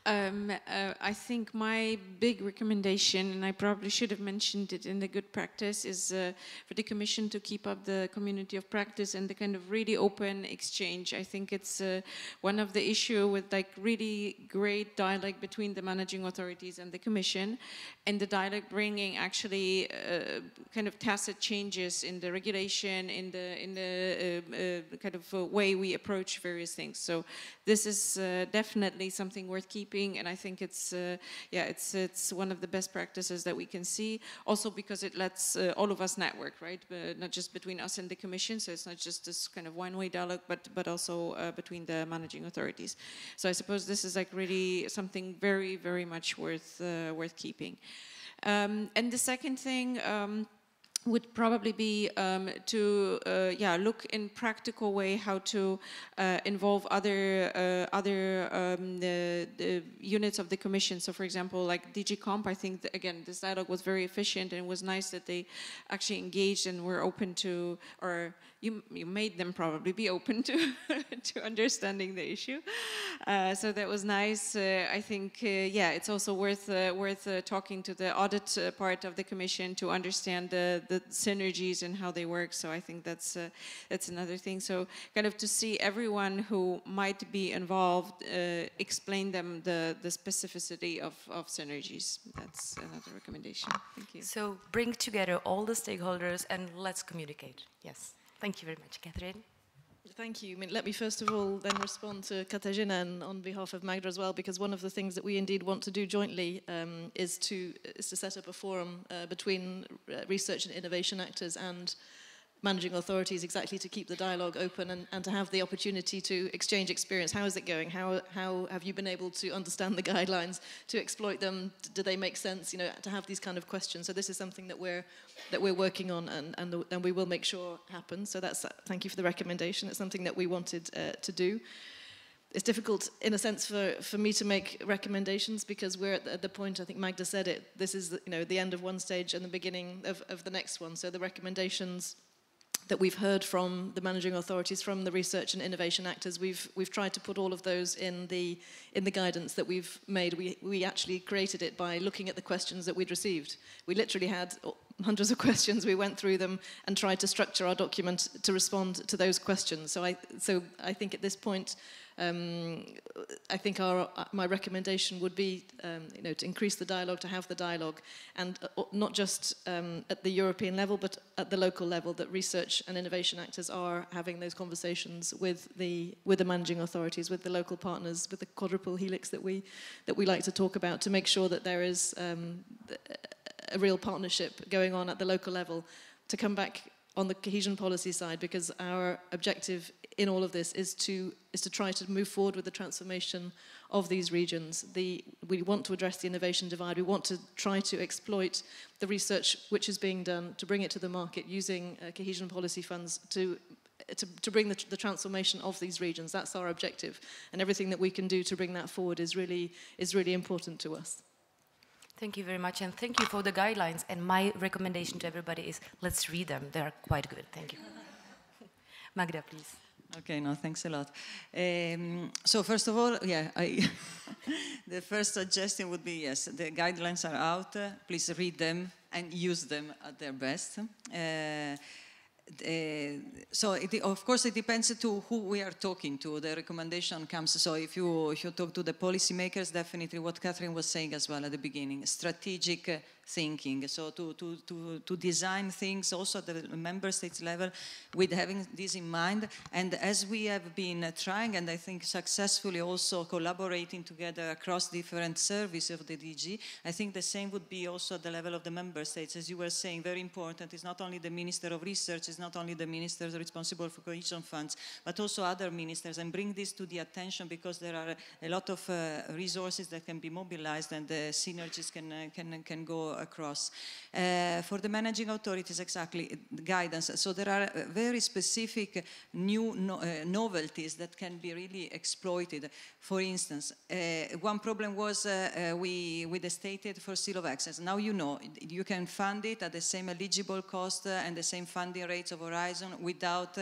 I think my big recommendation, and I probably should have mentioned it in the good practice, is for the Commission to keep up the community of practice and the kind of really open exchange. I think it's one of the issue with like really great dialogue between the managing authorities and the Commission, and the dialogue bringing actually kind of tacit changes in the regulation, in the kind of way we approach various things. So this is definitely something worth keeping, and I think it's it's one of the best practices that we can see. Also because it lets all of us network, right? Not just between us and the Commission. So it's not just this kind of one-way dialogue, but also between the managing authorities. So I suppose this is like really something very, very much worth keeping. And the second thing. Would probably be to look in practical way how to involve other the units of the Commission. So, for example, like DG Comp, I think that, again, this dialogue was very efficient, and it was nice that they actually engaged and were open to, or you made them probably be open to to understanding the issue. So that was nice. I think it's also worth talking to the audit part of the Commission to understand the synergies and how they work. So I think that's another thing. So kind of to see everyone who might be involved, explain them the specificity of synergies. That's another recommendation. Thank you. So bring together all the stakeholders and let's communicate. Yes. Thank you very much, Catherine. Thank you. I mean, let me first of all then respond to Katarzyna and on behalf of Magda as well, because one of the things that we indeed want to do jointly is to set up a forum between research and innovation actors and managing authorities, exactly to keep the dialogue open and to have the opportunity to exchange experience. How is it going? How have you been able to understand the guidelines, to exploit them? Do they make sense? You know, to have these kind of questions. So this is something that we're working on and we will make sure happens. So that's thank you for the recommendation. It's something that we wanted to do. It's difficult, in a sense, for me to make recommendations because we're at the point, I think Magda said it, this is the end of one stage and the beginning of the next one. So the recommendations that we've heard from the managing authorities, from the research and innovation actors, we've tried to put all of those in the guidance that we've made. We actually created it by looking at the questions that we'd received. We literally had hundreds of questions. We went through them and tried to structure our document to respond to those questions. So I think at this point, I think my recommendation would be, to increase the dialogue, to have the dialogue, and not just at the European level, but at the local level, that research and innovation actors are having those conversations with the managing authorities, with the local partners, with the quadruple helix that we like to talk about, to make sure that there is a real partnership going on at the local level. To come back on the cohesion policy side, because our objective in all of this is to try to move forward with the transformation of these regions. We want to address the innovation divide. We want to try to exploit the research which is being done to bring it to the market using cohesion policy funds to bring the transformation of these regions. That's our objective, and everything that we can do to bring that forward is really important to us. Thank you very much, and thank you for the guidelines. And my recommendation to everybody is, let's read them. They're quite good. Thank you. Magda, please. Okay, no, thanks a lot. So first of all, the first suggestion would be, yes, the guidelines are out. Please read them and use them at their best. So of course it depends to who we are talking to. The recommendation comes, so if you talk to the policymakers, definitely what Catherine was saying as well at the beginning, strategic thinking. So to design things also at the member states level with having this in mind. And as we have been trying, and I think successfully also collaborating together across different services of the DG, I think the same would be also at the level of the member states. As you were saying, very important, it's not only the Minister of Research, it's not only the ministers responsible for cohesion funds, but also other ministers, and bring this to the attention, because there are a lot of resources that can be mobilized, and the synergies can go across. For the managing authorities, exactly, guidance. So there are very specific new novelties that can be really exploited. For instance, one problem was with the stated for seal of excellence. Now you can fund it at the same eligible cost and the same funding rates of Horizon without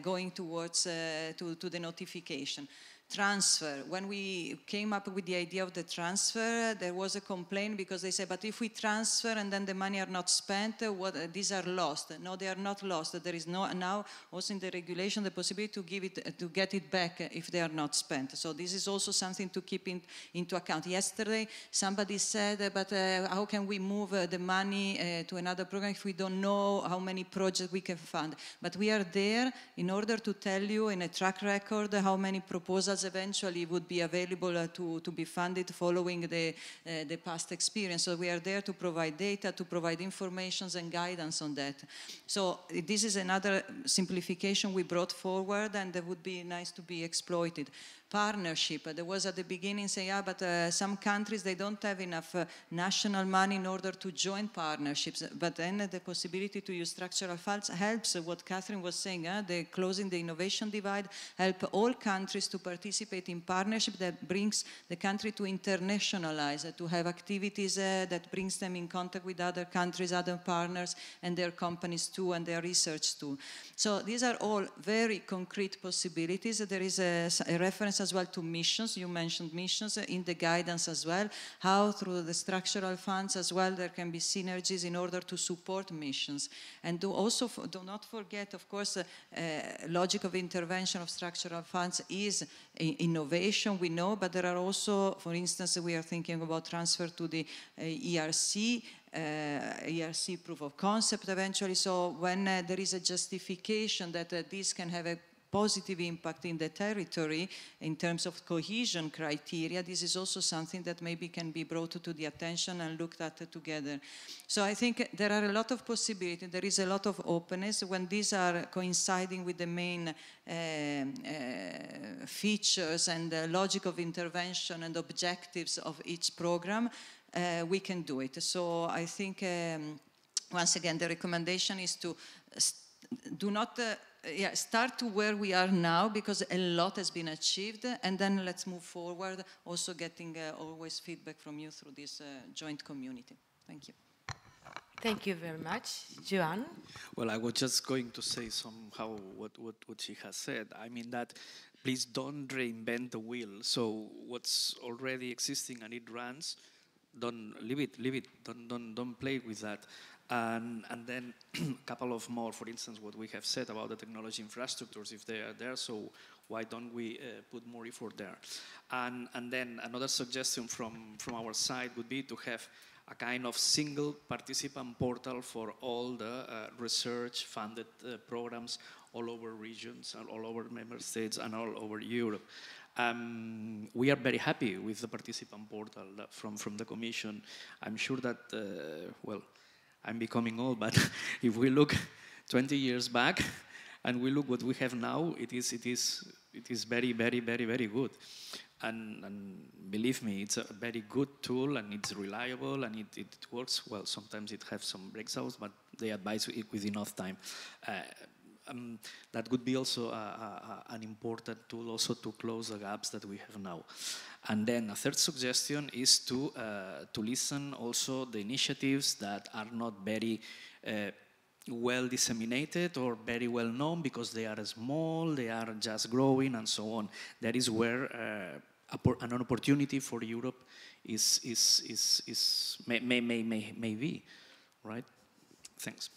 going towards to the notification. Transfer. When we came up with the idea of the transfer, there was a complaint because they said, but if we transfer and then the money are not spent, these are lost. No, they are not lost. There is now also in the regulation the possibility to get it back if they are not spent. So this is also something to keep into account. Yesterday, somebody said, but how can we move the money to another program if we don't know how many projects we can fund? But we are there in order to tell you in a track record how many proposals eventually would be available to be funded following the past experience. So we are there to provide data, to provide information and guidance on that. So this is another simplification we brought forward, and that would be nice to be exploited. Partnership. There was at the beginning saying, but some countries, they don't have enough national money in order to join partnerships. But then the possibility to use structural funds helps, what Catherine was saying, the closing the innovation divide, help all countries to participate in partnership that brings the country to internationalize, to have activities that brings them in contact with other countries, other partners, and their companies too, and their research too. So these are all very concrete possibilities. There is a reference as well to missions. You mentioned missions in the guidance as well, how through the structural funds as well there can be synergies in order to support missions. And do not forget, of course, logic of intervention of structural funds is innovation, we know, but there are also, for instance, we are thinking about transfer to the ERC, ERC proof of concept eventually. So when there is a justification that this can have a positive impact in the territory in terms of cohesion criteria, this is also something that maybe can be brought to the attention and looked at together. So I think there are a lot of possibilities, there is a lot of openness when these are coinciding with the main features and the logic of intervention and objectives of each program, we can do it. So I think, once again, the recommendation is to start to where we are now, because a lot has been achieved, and then let's move forward, also getting always feedback from you through this joint community. Thank you. Thank you very much. Joan? Well, I was just going to say somehow what she has said. I mean that please don't reinvent the wheel. So what's already existing and it runs, don't leave it. Don't play with that. And then a couple of more, for instance, what we have said about the technology infrastructures, if they are there, so why don't we put more effort there? And then another suggestion from our side would be to have a kind of single participant portal for all the research-funded programs all over regions, and all over member states, and all over Europe. We are very happy with the participant portal from the Commission. I'm sure that, well, I'm becoming old, but if we look 20 years back and we look what we have now, it is very, very, very, very good. And believe me, it's a very good tool, and it's reliable, and it works well. Sometimes it has some breakdowns, but they advise it with enough time. That would be also an important tool also to close the gaps that we have now. And then a third suggestion is to listen also the initiatives that are not very well disseminated or very well known, because they are small, they are just growing, and so on. That is where an opportunity for Europe may be, right? Thanks.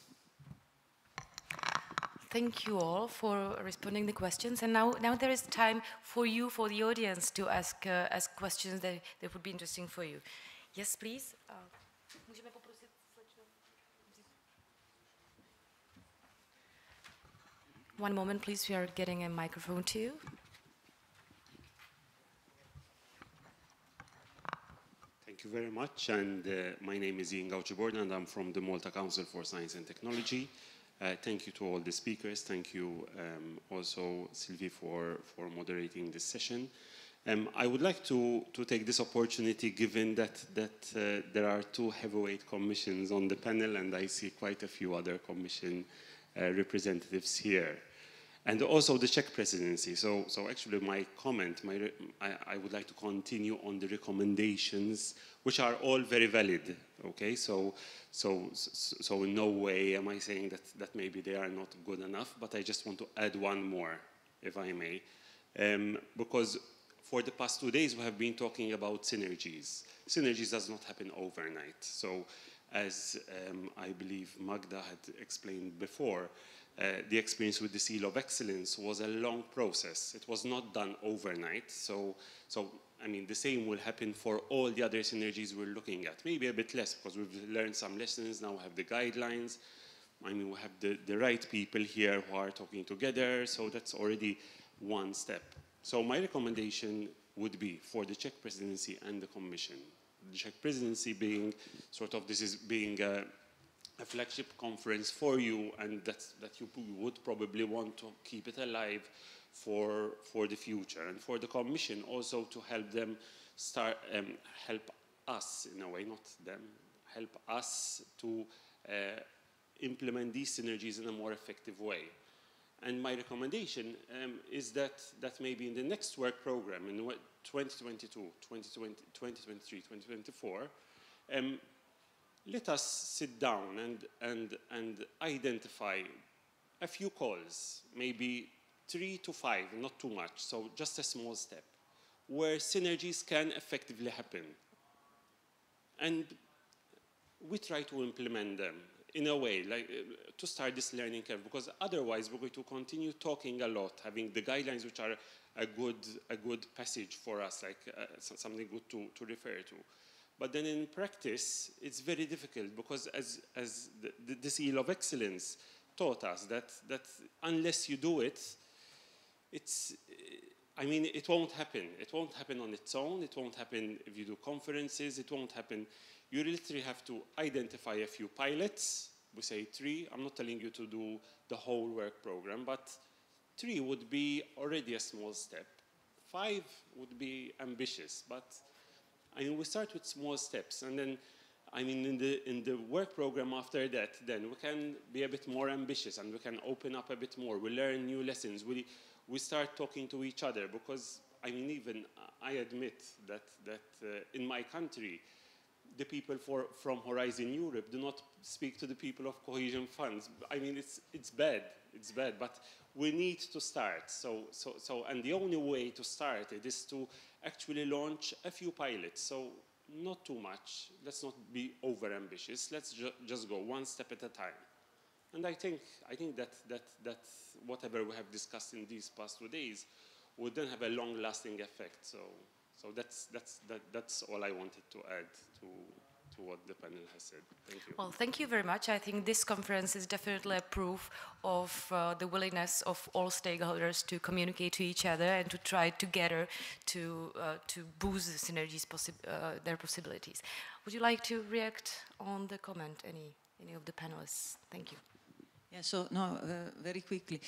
Thank you all for responding to the questions. And now there is time for you, for the audience, to ask questions that would be interesting for you. Yes, please. One moment, please. We are getting a microphone to you. Thank you very much. And my name is Ian Gauci-Borda, and I'm from the Malta Council for Science and Technology. Thank you to all the speakers. Thank you also, Sylvie, for moderating this session. I would like to take this opportunity, given that there are two heavyweight commissions on the panel, and I see quite a few other commission representatives here, and also the Czech presidency. So actually my comment, I would like to continue on the recommendations, which are all very valid. Okay, so in no way am I saying that maybe they are not good enough, but I just want to add one more, if I may, because for the past 2 days we have been talking about synergies. Synergies does not happen overnight. So as I believe Magda had explained before, the experience with the Seal of Excellence was a long process. It was not done overnight. So I mean, the same will happen for all the other synergies we're looking at. Maybe a bit less, because we've learned some lessons, now we have the guidelines. I mean, we have the right people here who are talking together, so that's already one step. So my recommendation would be for the Czech presidency and the Commission. The Czech presidency being sort of, this is being a flagship conference for you, and that you would probably want to keep it alive for the future, and for the Commission also to help them help us in a way, not them, help us to implement these synergies in a more effective way. And my recommendation is that maybe in the next work program in 2022, 2023, 2024, let us sit down and identify a few calls, maybe 3 to 5, not too much, so just a small step, where synergies can effectively happen. And we try to implement them in a way, like to start this learning curve, because otherwise we're going to continue talking a lot, having the guidelines, which are a good passage for us, like something good to refer to. But then in practice, it's very difficult, because as the Seal of Excellence taught us, that unless you do it, it's, I mean, it won't happen. It won't happen on its own. It won't happen if you do conferences. It won't happen. You literally have to identify a few pilots. We say 3. I'm not telling you to do the whole work program, but 3 would be already a small step. 5 would be ambitious, but I mean, we start with small steps, and then, I mean, in the work program after that, then we can be a bit more ambitious, and we can open up a bit more. We learn new lessons. We start talking to each other, because, I mean, even I admit that in my country, the people from Horizon Europe do not speak to the people of Cohesion funds. I mean, it's bad. It's bad, but we need to start. And the only way to start it is to actually launch a few pilots. So not too much. Let's not be over ambitious. Let's just go one step at a time. And I think that whatever we have discussed in these past 2 days would then have a long-lasting effect. So that's all I wanted to add to what the panel has said. Thank you. Well, thank you very much. I think this conference is definitely a proof of the willingness of all stakeholders to communicate to each other and to try together to boost the synergies, their possibilities. Would you like to react on the comment, any of the panelists? Thank you. Yeah, so no, very quickly.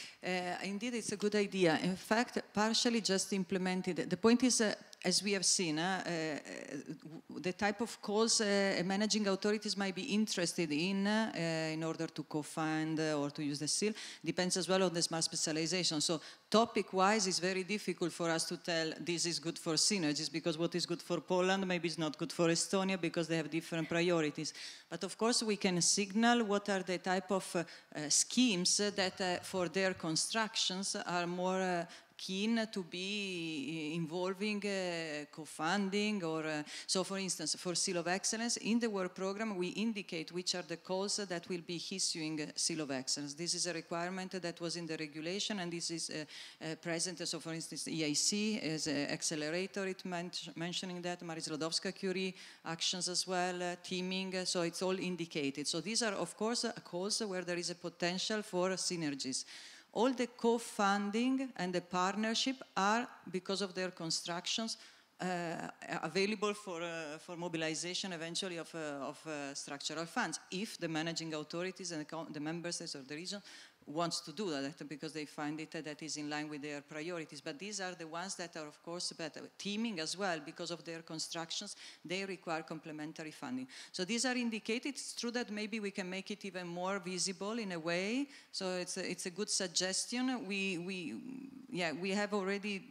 Indeed, it's a good idea. In fact, partially just implemented. The point is, as we have seen, the type of calls managing authorities might be interested in order to co-fund or to use the seal depends as well on the smart specialization. So topic-wise, it's very difficult for us to tell this is good for synergies, because what is good for Poland maybe is not good for Estonia, because they have different priorities. But of course, we can signal what are the type of schemes that for their constructions are more keen to be involving co-funding or so for instance for Seal of Excellence in the work program we indicate which are the calls that will be issuing Seal of Excellence. This is a requirement that was in the regulation, and this is present. So for instance EIC is an accelerator, it mentioning that, Marie Sklodowska-Curie actions as well, teaming, so it's all indicated. So these are of course calls where there is a potential for synergies. All the co-funding and the partnership are, because of their constructions, available for mobilization eventually of structural funds, if the managing authorities and the member states or the region wants to do that, because they find it that is in line with their priorities. But these are the ones that are, of course, better. Teaming as well, because of their constructions, they require complementary funding. So these are indicated. It's true that maybe we can make it even more visible in a way. So it's a good suggestion. We have already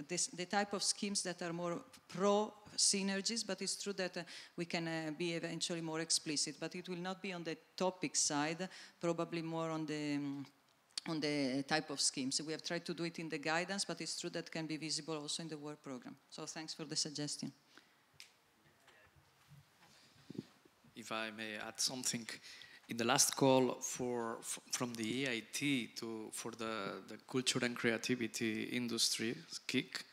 the type of schemes that are more pro synergies, but it's true that we can be eventually more explicit, but it will not be on the topic side, probably more on the type of schemes. We have tried to do it in the guidance, but it's true that can be visible also in the work program. So thanks for the suggestion. If I may add something, in the last call from the EIT for the culture and creativity industry, KIC,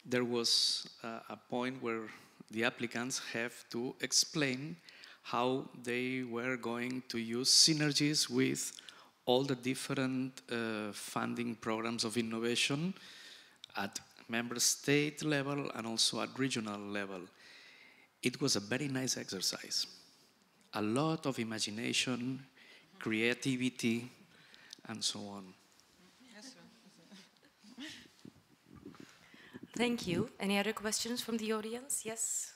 there was a point where the applicants have to explain how they were going to use synergies with all the different funding programs of innovation at member state level and also at regional level. It was a very nice exercise. A lot of imagination, creativity, and so on. Thank you. Any other questions from the audience? Yes?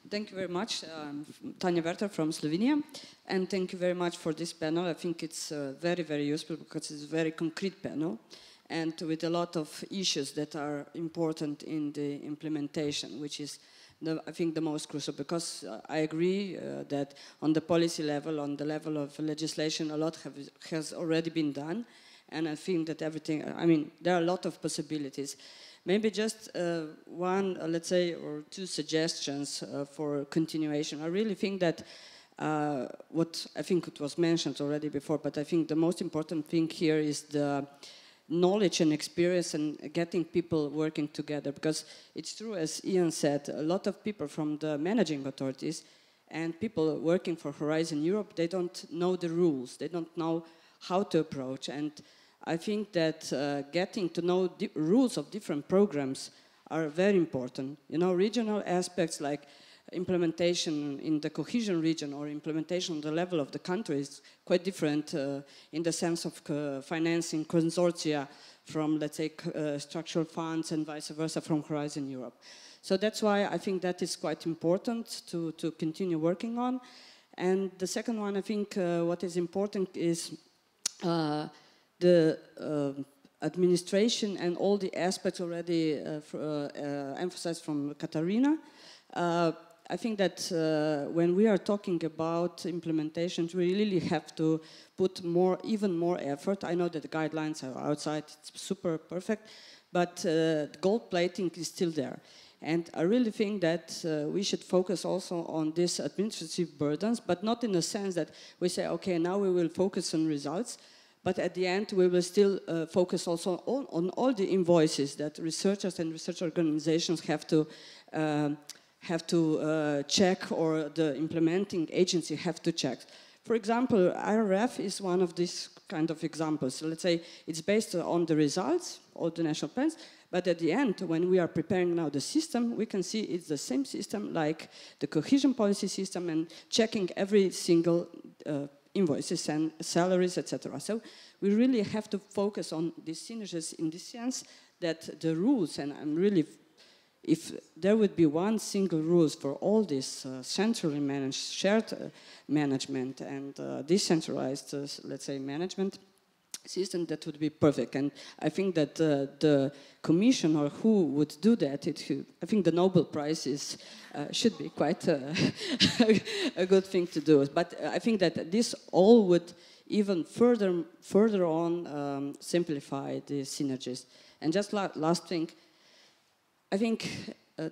Thank you very much. I'm Tanja Werter from Slovenia, and thank you very much for this panel. I think it's very, very useful because it's a very concrete panel and with a lot of issues that are important in the implementation, which is I think the most crucial, because I agree that on the policy level, on the level of legislation, a lot has already been done, and I think that everything, I mean, there are a lot of possibilities. Maybe just one, let's say, or two suggestions for continuation. I really think that what I think it was mentioned already before, but I think the most important thing here is the knowledge and experience and getting people working together, because it's true, as Ian said, a lot of people from the managing authorities And people working for Horizon Europe, they don't know the rules. They don't know how to approach. And I think that getting to know the rules of different programs are very important. You know, regional aspects like implementation in the cohesion region or implementation on the level of the country is quite different in the sense of financing consortia from, let's say, structural funds and vice versa from Horizon Europe. So that's why I think that is quite important to continue working on. And the second one, I think what is important is the administration and all the aspects already emphasized from Katarina. I think that when we are talking about implementations, we really have to put even more effort. I know that the guidelines are outside, it's super perfect, but gold plating is still there. And I really think that we should focus also on these administrative burdens, but not in the sense that we say, okay, now we will focus on results, but at the end we will still focus also on all the invoices that researchers and research organizations have to check, or the implementing agency have to check. For example, IRF is one of these kind of examples. So let's say it's based on the results, all the national plans, but at the end, when we are preparing now the system, we can see it's the same system like the cohesion policy system and checking every single invoices and salaries, etc. So we really have to focus on these synergies in the sense that the rules, and I'm really, if there would be one single rules for all this centrally managed, shared management and decentralized, let's say, management system, that would be perfect. And I think that the commission, or who would do that, I think the Nobel Prize should be quite a good thing to do. But I think that this all would even further on simplify the synergies. And just last thing, I think,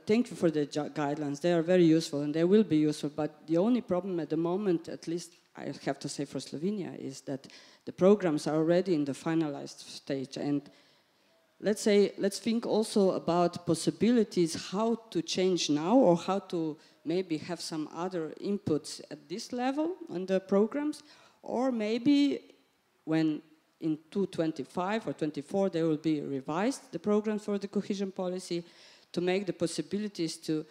thank you for the guidelines. They are very useful and they will be useful, but the only problem at the moment, at least I have to say for Slovenia, is that the programs are already in the finalized stage. And let's think also about possibilities how to change now, or how to maybe have some other inputs at this level on the programs, or maybe when in 2025 or 24 they will be revised, the program for the cohesion policy, to make the possibilities to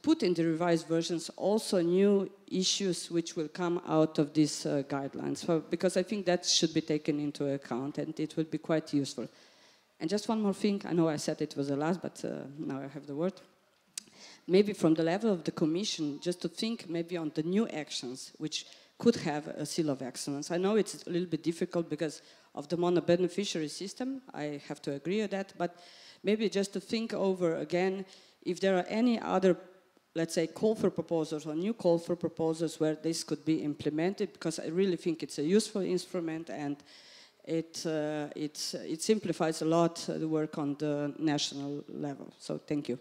put in the revised versions also new issues which will come out of these guidelines. Because I think that should be taken into account and it will be quite useful. And just one more thing, I know I said it was the last, but now I have the word. Maybe from the level of the Commission, just to think maybe on the new actions which could have a seal of excellence. I know it's a little bit difficult because of the mono-beneficiary system, I have to agree with that, but maybe just to think over again if there are any other, let's say, call for proposals or new call for proposals where this could be implemented, because I really think it's a useful instrument and it simplifies a lot the work on the national level. So thank you.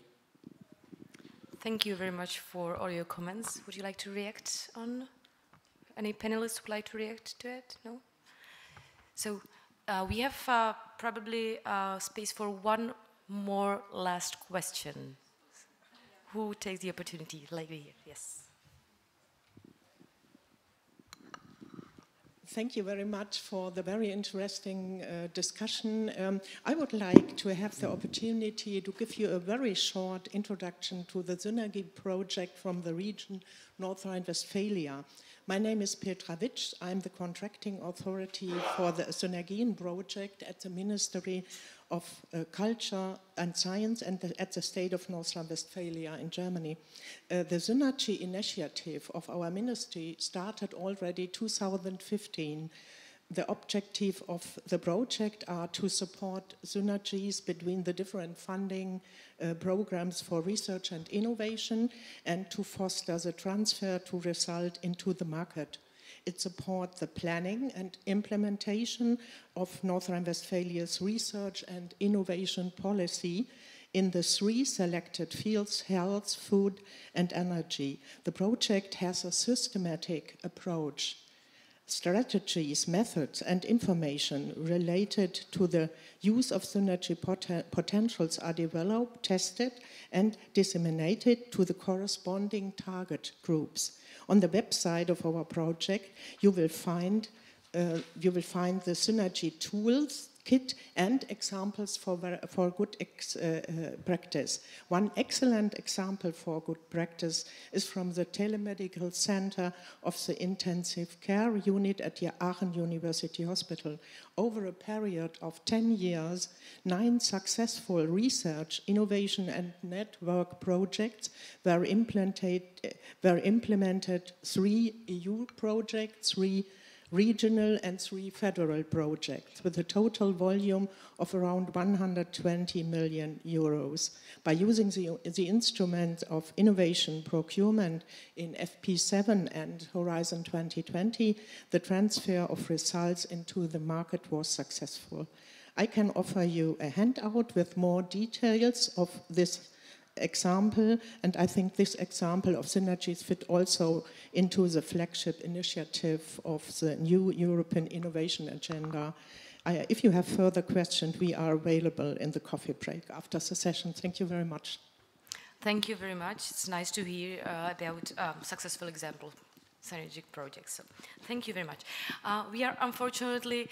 Thank you very much for all your comments. Would you like to react on? Any panelists would like to react to it? No? So we have probably space for one more last question. Who takes the opportunity? Lady here, yes. Thank you very much for the very interesting discussion. I would like to have the opportunity to give you a very short introduction to the Synergy project from the region North Rhine-Westphalia. My name is Petra Witsch. I'm the contracting authority for the Synergien project at the Ministry of Culture and Science and at the state of North Rhine-Westphalia in Germany. The Tsunachi Initiative of our ministry started already 2015. The objective of the project are to support synergies between the different funding programs for research and innovation and to foster the transfer to result into the market. It supports the planning and implementation of North Rhine-Westphalia's research and innovation policy in the 3 selected fields: health, food, and energy. The project has a systematic approach. strategies, methods, and information related to the use of synergy potentials are developed, tested, and disseminated to the corresponding target groups. On the website of our project, you will find the Synergy tools kit and examples for good practice. One excellent example for good practice is from the Telemedical Center of the Intensive Care Unit at the Aachen University Hospital. Over a period of 10 years, 9 successful research, innovation and network projects were implemented, 3 EU projects, 3 regional and 3 federal projects with a total volume of around 120 million euros. By using the instruments of innovation procurement in FP7 and Horizon 2020, the transfer of results into the market was successful. I can offer you a handout with more details of this example, and I think this example of synergies fit also into the flagship initiative of the new European Innovation Agenda. If you have further questions, we are available in the coffee break after the session. Thank you very much. Thank you very much. It's nice to hear about successful example synergic projects. So, thank you very much. We are unfortunately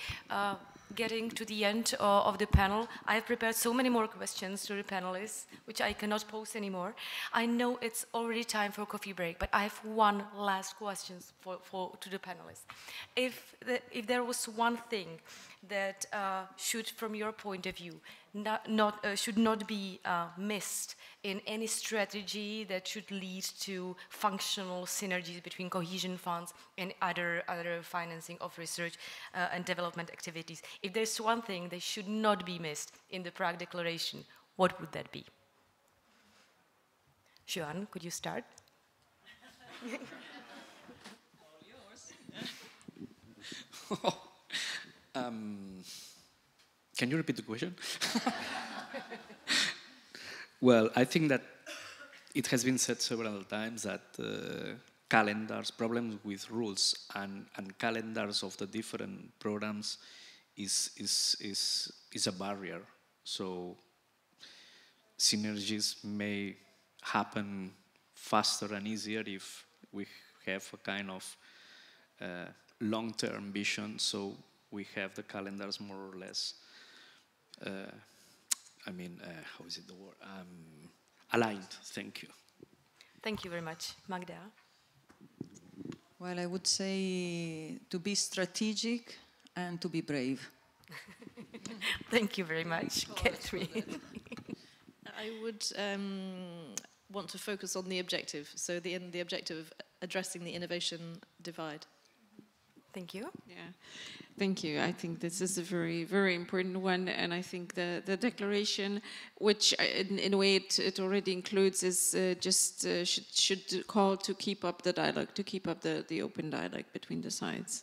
getting to the end of the panel. I have prepared so many more questions to the panelists, which I cannot pose anymore. I know it's already time for a coffee break, but I have one last question to the panelists. If there was one thing that should, from your point of view, should not be missed in any strategy that should lead to functional synergies between cohesion funds and other financing of research and development activities. If there's one thing that should not be missed in the Prague Declaration, what would that be? Joan, could you start? All yours. Can you repeat the question? Well, I think that it has been said several times that calendars, problems with rules and calendars of the different programs is a barrier. So synergies may happen faster and easier if we have a kind of long-term vision, so we have the calendars more or less how is it the word? Aligned. Thank you. Thank you very much. Magda? Well, I would say to be strategic and to be brave. Thank you very much, Catherine. I would want to focus on the objective, so the objective of addressing the innovation divide. Thank you. Yeah, thank you. I think this is a very, very important one, and I think the declaration, which in a way it already includes, is should call to keep up the dialogue, to keep up the open dialogue between the sides.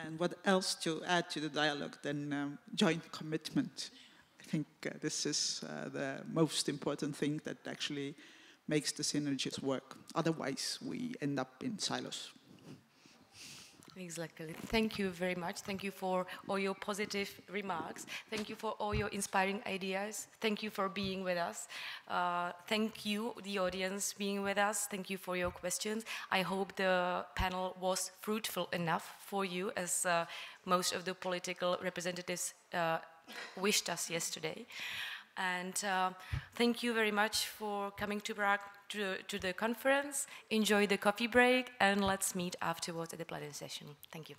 And what else to add to the dialogue than joint commitment? I think this is the most important thing that actually makes the synergies work. Otherwise, we end up in silos. Exactly. Thank you very much. Thank you for all your positive remarks. Thank you for all your inspiring ideas. Thank you for being with us. Thank you, the audience, being with us. Thank you for your questions. I hope the panel was fruitful enough for you, as most of the political representatives wished us yesterday. And thank you very much for coming to Prague to the conference. Enjoy the coffee break, and let's meet afterwards at the plenary session. Thank you.